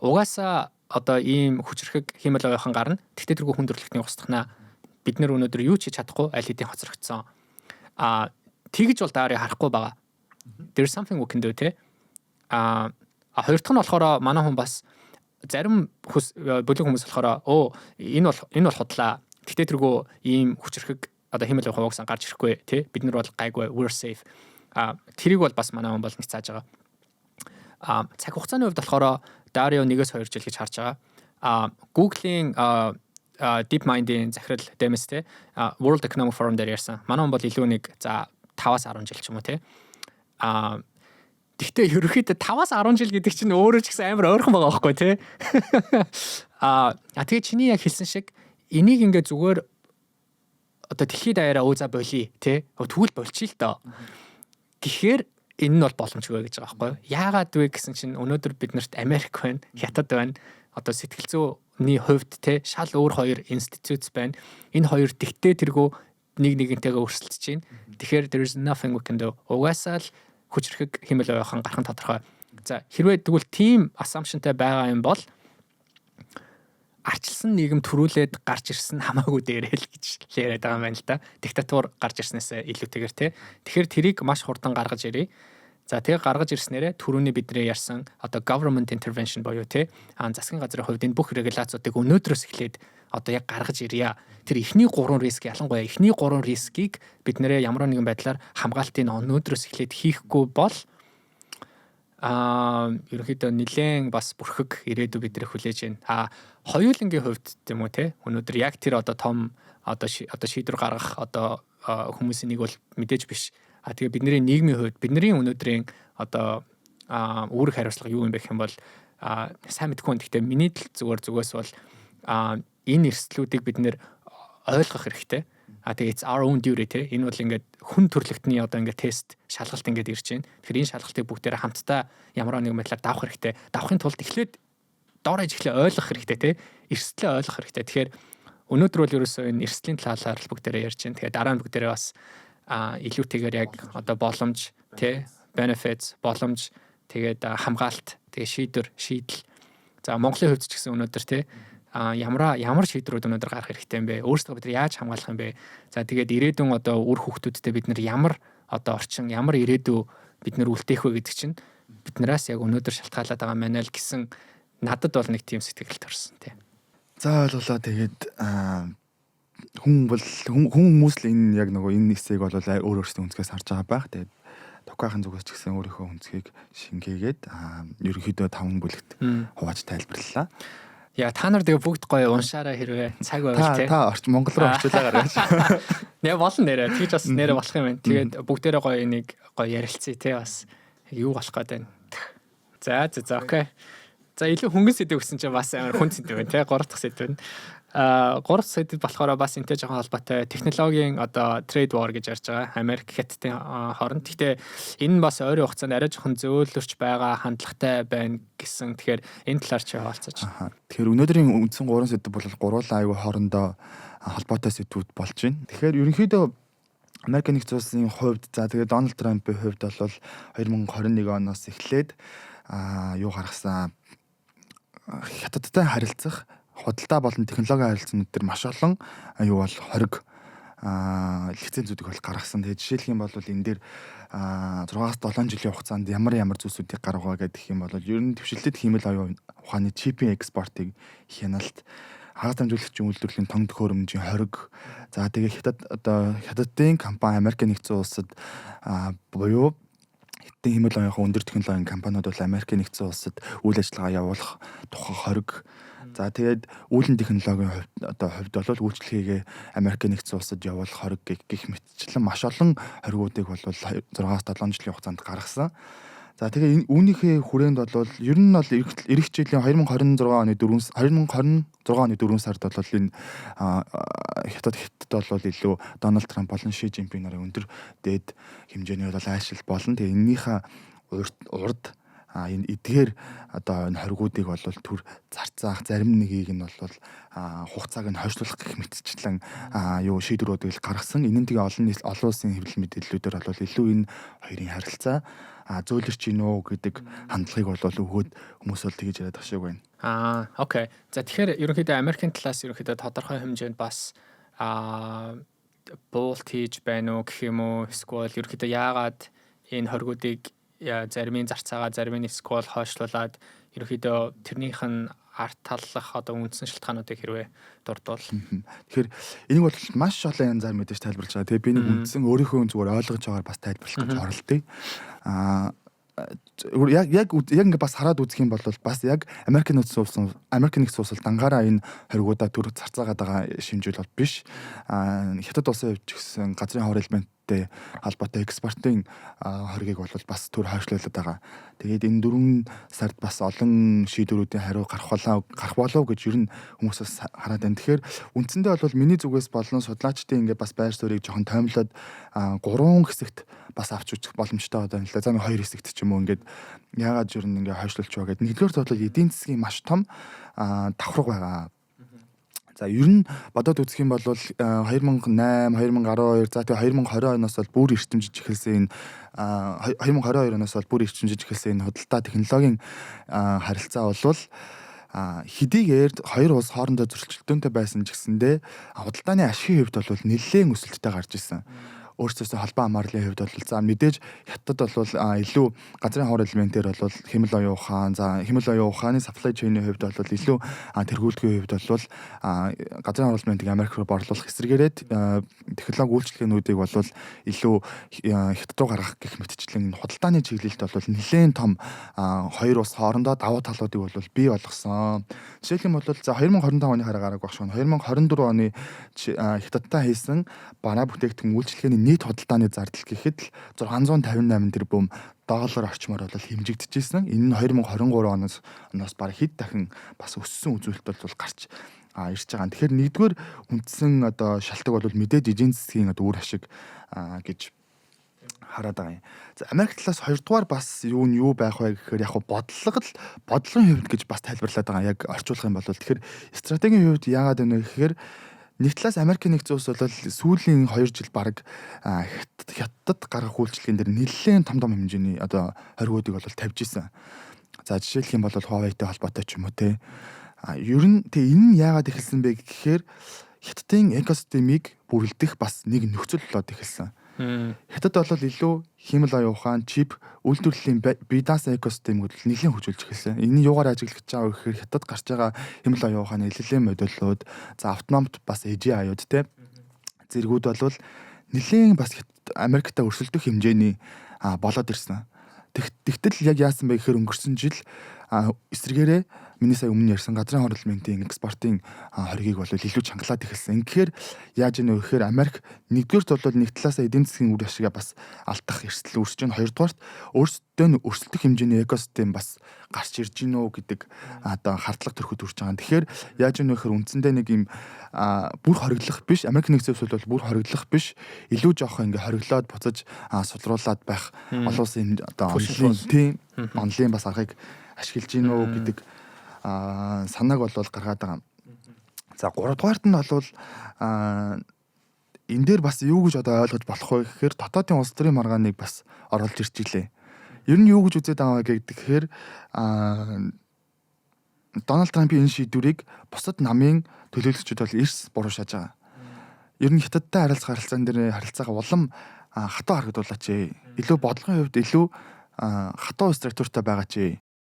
угаасаа одоо ийм хүчрхэг хиймэл оюухан гарна. Тэгтээ тэргүй хүн төрөлхтний устгахнаа бид нэр өнөөдөр юу ч хийж чадахгүй аль хэдийн хоцрогдсон. Тэгж бол даарыг харахгүй байгаа. There's something we can do те. Хоёр дахь нь болохоор манай хүн бас зарим бүлэг хүмүүс болохоор энэ бол худлаа. Гэтэ тэргүй ийм хүчрхэг одоо хэмэл хуваагсан гарч ирэхгүй тий бид нар бол гайгүй we're safe. Тэрийг бол бас манай хүн бол няцааж байгаа. Цаг хугацааны хувьд болохоор Dario 1-2 жил гэж харж байгаа. Google-ийн DeepMind-ийн захирал Demis тий World Economic Forum дээр ярьсан. Манай хүн бол илүү нэг за 5-10 жил ч юм уу тий. Гэхдээ ерөөхдөө 5-10 жил гэдэг чинь өөрөө ч гэсэн амар ойрхон байгаа байхгүй тий. Тэгээ чиний яг хэлсэн шиг энийг ингээ зүгээр одоо дэлхийд даяараа за болий тий. Тэгвэл болчих л доо. Гэхдээ энэ нь бол боломжгүй гэж байгаа байхгүй. Яагаад вэ гэсэн чинь өнөөдөр биднэрт Америк байна, Хятад байна. Одоо сэтгэл зүйний хувьд тий шал өөр хоёр институт байна. Энэ хоёр тэгтээ тэргөө нэгнтэйгээ өрсөлдөж байна. Тэгэхээр there is nothing we can do. Угаасаа л хүчрхэг хэмэл оюухан гарах нь тодорхой. За хэрвээ тэгвэл team assumptionтай байгаа юм бол арчилсан нийгэм төрүүлээд гарч ирсэн хамаагүй дээрээ л гэж яриад байгаа юм байна л да. Диктатур гарч ирснээс илүүтэйгээр тий. Тэгэхээр тэрийг маш хурдан гаргаж ирээ. За тэгээ гаргаж ирснээрээ түрүүний бидний ярьсан одоо government intervention боёо тий. Засгийн газрын хувьд энэ бүх регуляцуудыг өнөөдрөөс эхлээд одоо яг гаргаж ирье. Тэр эхний 3 риск ялангуяа эхний 3 рискийг бид нэрээ ямар нэгэн байдлаар хамгаалтын өнөөдрөөс эхлээд хийхгүй бол ерөнхийдөө нэлээд бас бүрхэг ирээдүй бидрэх хүлээж байна. Хоёулангийн хувьд тийм үү те өнөөдөр яг тэр одоо том одоо шийдвэр гаргах одоо хүмүүсийн нэг бол мэдээж биш. Тэгээ бидний нийгмийн хувьд бидний өнөөдрийн одоо үүрэг хариуцлага юу юм бэ гэх юм бол сайн мэдгүй. Гэхдээ миний зүгээс бол энэ эрсдлүүдийг бид нэр ойлгох хэрэгтэй. Тэгээ it's our own duty те. Энэ бол ингээд хүн төрөлхтний одоо ингээд тест шалгалт ингээд ирж байна. Тэгэхээр энэ шалгалтыг бүгдээрээ хамтдаа ямар нэгэн байдлаар давах хэрэгтэй. Давахын тулд эхлээд доорож ойлгох хэрэгтэй те. Эрсдлээ ойлгох хэрэгтэй. Тэгэхээр өнөөдөр бол ерөөсөө энэ эрсдлийн талаар л бүгдээрээ ярьж байна. Тэгээ дараа нь бүгдээрээ бас илүүтэйгээр яг одоо боломж те benefits боломж тэгээд хамгаалт тэгээ шийдэл. За Монголын хувьд ч гэсэн өнөөдөр те ямар шийдвэрүүд өнөөдөр гарах хэрэгтэй юм бэ? Өөрсдөө бид яаж хамгаалах юм бэ? За тэгээд ирээдүйн одоо үр хүүхдүүдтэй бид нар ямар одоо орчин ямар ирээдүй бид нар үлдээх вэ гэдэг чинь биднээс яг өнөөдөр шалтгаалаад байгаа мэнэ л гэсэн надад бол нэг тийм сэтгэл төрсөн тий. За ойлголоо тэгээд хүмүүс л энэ яг нөгөө энэ хэсгийг бол өөр өөрсдөө өнцгөөс харж байгаа байх. Тэгээд токайхын зүгээс ч гэсэн өөрийнхөө өнцгийг шингээгээд ерөнхийдөө 5 бүлэгт хувааж тайлбарлалаа. Яа та нар тэгээ бүгд гоё уншаараа хэрвээ цаг байвал тий. Та Монгол руу орчуулаа гаргаж. Нэ болно нэрэ. Тэгж бас нэрэ болох юм байна. Тэгээд бүгдээрээ гоё энийг гоё ярилцъя тий бас юу болох гээд байна. За окей. За илүү хөнгөн сэдв гэсэн чинь бас амар хүн сэдв байна тий. 3 дахь сэдв байна. 3 дахь сэдв болохоор бас энтэй жоохон холбоотой технологийн одоо trade war гэж ярьж байгаа. Америк Хятадын хооронд. Гэхдээ энэ бас ойрын хугацаанд арай жоохон зөөлрч байгаа хандлагатай байна гэсэн. Тэгэхээр энэ талаар чи хаалцаач. Тэгэхээр өнөөдрийн үндсэн 3 сэдв бол гуруулаа аюу хоорондоо холбоотой сэдвүүд болж байна. Тэгэхээр ерөнхийдөө Америк нэгдсэн улсын хувьд за тэгээд Дональд Трампын хувьд бол 2021 оноос эхлээд юу гаргасан Хятадтай харилцах худалдаа болон технологийн харилцаанууд төр маш олон юу бол хориг лицензүүдийг бол гаргасан. Тэгээд жишээлх юм бол энэ дээр 6-7 жилийн хугацаанд ямар зүйлсүүдийг гаргаваа гэдэг юм бол ер нь төвшөлтөд хиймэл оюун ухааны чипийн экспортыг хяналт хагас дамжуулагчийн үйлдвэрлэлийн тоног төхөөрөмжийн хориг. За тэгээ хятадын компани Америкийн нэгдсэн улсад буюу хятадын хэмэл оюуны өндөр технологийн компаниуд бол Америкийн нэгдсэн улсад үйл ажиллагаа явуулах тухай хориг. За тэгээд үүлэн технологийн хувьд бол үйлчлэгээ Америкийн нэгдсэн улсад явуулах хориг гэх мэтчлэн маш олон хоригуудыг бол 6-7 жилийн хугацаанд гаргасан. За тэгээ үүнийхээ хүрээнд бол ер нь бол эх жилийн 2026 оны 4 сард бол энэ хятад бол илүү Дональд Трамп болон Ши Жинпинг нарын өндөр дээд хэмжээний бол айшил болно. Тэгээ энэнийхээ урд энэ эдгээр энэ хоригуудыг бол төр зарцаах зарим нэгийг нь бол хугацааг нь хойшлуулах гэх мэтчлэн шийдвэрүүдийг гаргасан. Энэ нь тэгээ олон улсын хэвлэл мэдээллүүдээр бол илүү энэ хоёрын харилцаа зөөлрч гинөө гэдэг хандлагыг бол өгөөд хүмүүс бол тэгж яриад байгаа шиг байна. Окей. За тэгэхээр ерөнхийдөө Америкийн талаас ерөнхийдөө тодорхой хэмжээнд бас буулт хийж байна уу гэх юм уу? Эсвэл ерөнхийдөө яагаад энэ хоригуудыг заримын зарцаагаа заримын эсвэл хойшлуулад ерөнхийдөө тэрнийх нь арт таллах үндсэн шалтгаануудыг хэрвээ дурдвал. Тэгэхээр энийг бол маш олон янзаар мэдээж тайлбарлаж байгаа. Тэгээ би нэг үндсэн өөрийнхөө зүгээр ойлгож байгаагаар бас тайлбарлах гэж оролдъё. Яг ингээ бас хараад үзэх юм бол бас яг Америкийн нэгдсэн улс дангаараа энэ хоригуудаа төр зарцаагаад байгаа шимжүүл бол биш. Хятад улсын хувьд ч гэсэн газрын хавар элементтэй холбоотой экспортын хоригийг бол бас төр хойшлуулад байгаа. Тэгээд энэ 4 сард бас олон шийдвэрүүдийн хариу гарах болов гэж ер нь хүмүүс бас хараад байна. Тэгэхээр үндсэндээ бол миний зүгээс болон судлаачдын ингээ бас байр суурийг жоохон тоймлоод 3 хэсэгт бас авч үзэх боломжтой байна л да. За 2 хэсэгт ч юм уу ингээд яагаад ер нь ингээ хойшлуулж байгаа гэдэг. Нэгдүгээр бол эдийн засгийн маш том давхарга байгаа. За ер нь бодоод үзэх юм бол 2008, 2012 за тэгээ 2020 оноос бол бүр эрчимжиж эхэлсэн энэ 2022 оноос бол бүр эрчимжиж эхэлсэн энэ худалдаа технологийн харилцаа бол хэдийгээр хоёр улс хоорондоо зөрчилдөөнтэй байсан ч гэсэндээ худалдааны ашигын хувьд бол нэлээд өсөлттэй гарч ирсэн. Өөрсдөөсөө холбоо хамаарлын хувьд бол за мэдээж хятад бол илүү газрын хавар элементээр бол хэмэл оюун ухаан хэмэл оюун ухааны supply chain-ийн хувьд бол илүү тэргүүлтгийн хувьд бол газрын хавар элементийг Америк руу борлуулах эсрэгээрээ технологи үйлчлэгээнүүдийг бол илүү хятад руу гаргах гэх мэтчлэн худалдааны чиглэлд бол нэлээд том хоёр улс хоорондоо давуу талуудыг бол бий болгосон. Жишээлх юм бол за 2025 оны хараагаар багш 2024 оны хятадтай хийсэн бараа бүтээгдэхүүн үйлчлэгээний нийт худалдааны зардал гэхэд л 658 тэрбум доллар орчмоор бол хэмжигдчихсэн. Энэ нь 2023 оноос бараг хэд дахин бас өссөн үзүүлэлт бол гарч ирж байгаа. Тэгэхээр нэгдүгээр үндсэн шалтгаан бол мэдээж эдийн засгийн үр ашиг гэж хараад байгаа юм. За Америк талаас хоёрдугаар бас юу байх вэ гэхээр яг бодлогын хувьд гэж бас тайлбарлаад байгаа. Яг орчуулах юм бол тэгэхээр стратегийн хувьд яагаад вэ гэхээр нэг талаас Америкийн нэгдсэн улс бол сүүлийн 2 жил баг хятад гаргах үйлчлэгэн дээр нэлээд том хэмжээний хоригуудыг бол тавьж исэн. За жишээлх юм бол Huawei-тэй холбоотой ч юм уу те. Ер нь энэ нь яагаад эхэлсэн бэ гэхээр хятадын экосистемийг бүрэлдэх бас нэг нөхцөл болоод эхэлсэн. Хятад бол илүү хэмэл оюун ухаан, чип, үйлдвэрлэлийн бие даасан экосистемүүд нэлээд хөгжүүлж эхэлсэн. Энэ юугаар ажиглаж байгаа вэ гэхээр хятад гарч байгаа хэмэл оюун ухааны эллилийн модулууд, за автономт бас AGI аюуд те зэргүүд бол нэлээд бас Америктай өрсөлдөх хэмжээний болоод ирсэн. Тэгтэл яг яасан бэ гэхээр өнгөрсөн жил эсрэгээрээ миний сая өмнө ярьсан газрын хавар элементийн экспортын хоригийг бол илүү чангалаад эхэлсэн. Тэгэхээр яаж ийнө вэ гэхээр Америк нэгдүгээрт бол нэг талаасаа эдийн засгийн үр ашигаа бас алдах эрсдэл үүсэж байна. Хоёрдугаарт өөрсдөө нь өрсөлдөх хэмжээний экосистем бас гарч ирж гинөө гэдэг хардлага төрөхөд хүрч байгаа. Тэгэхээр яаж ийнө вэ гэхээр үндсэндээ нэг юм бүр хориглох биш, Америк нэгдсэн улс бол бүр хориглох биш, илүү жоохон ингээ хориглоод буцаж сулруулад байх олон улсын онлайн бас аргыг ашиглаж гинөө гэдэг санааг бол гаргаад байгаа. За 3 дугаарт нь бол энэ дээр бас юу гэж ойлгож болох вэ гэхээр дотоодын улс төрийн маргааныг бас оруулж ирж илээ. Ер нь юу гэж үзээд байгаа гэхээр Дональд Трампын энэ шийдвэрийг бусад намын төлөөлөгчид бол эрс буруушааж байгаа. Ер нь хятадтай харилцаагаа улам хатуу харагдуулаач. Илүү бодлогын хувьд илүү хатуу структуртай байгаа ч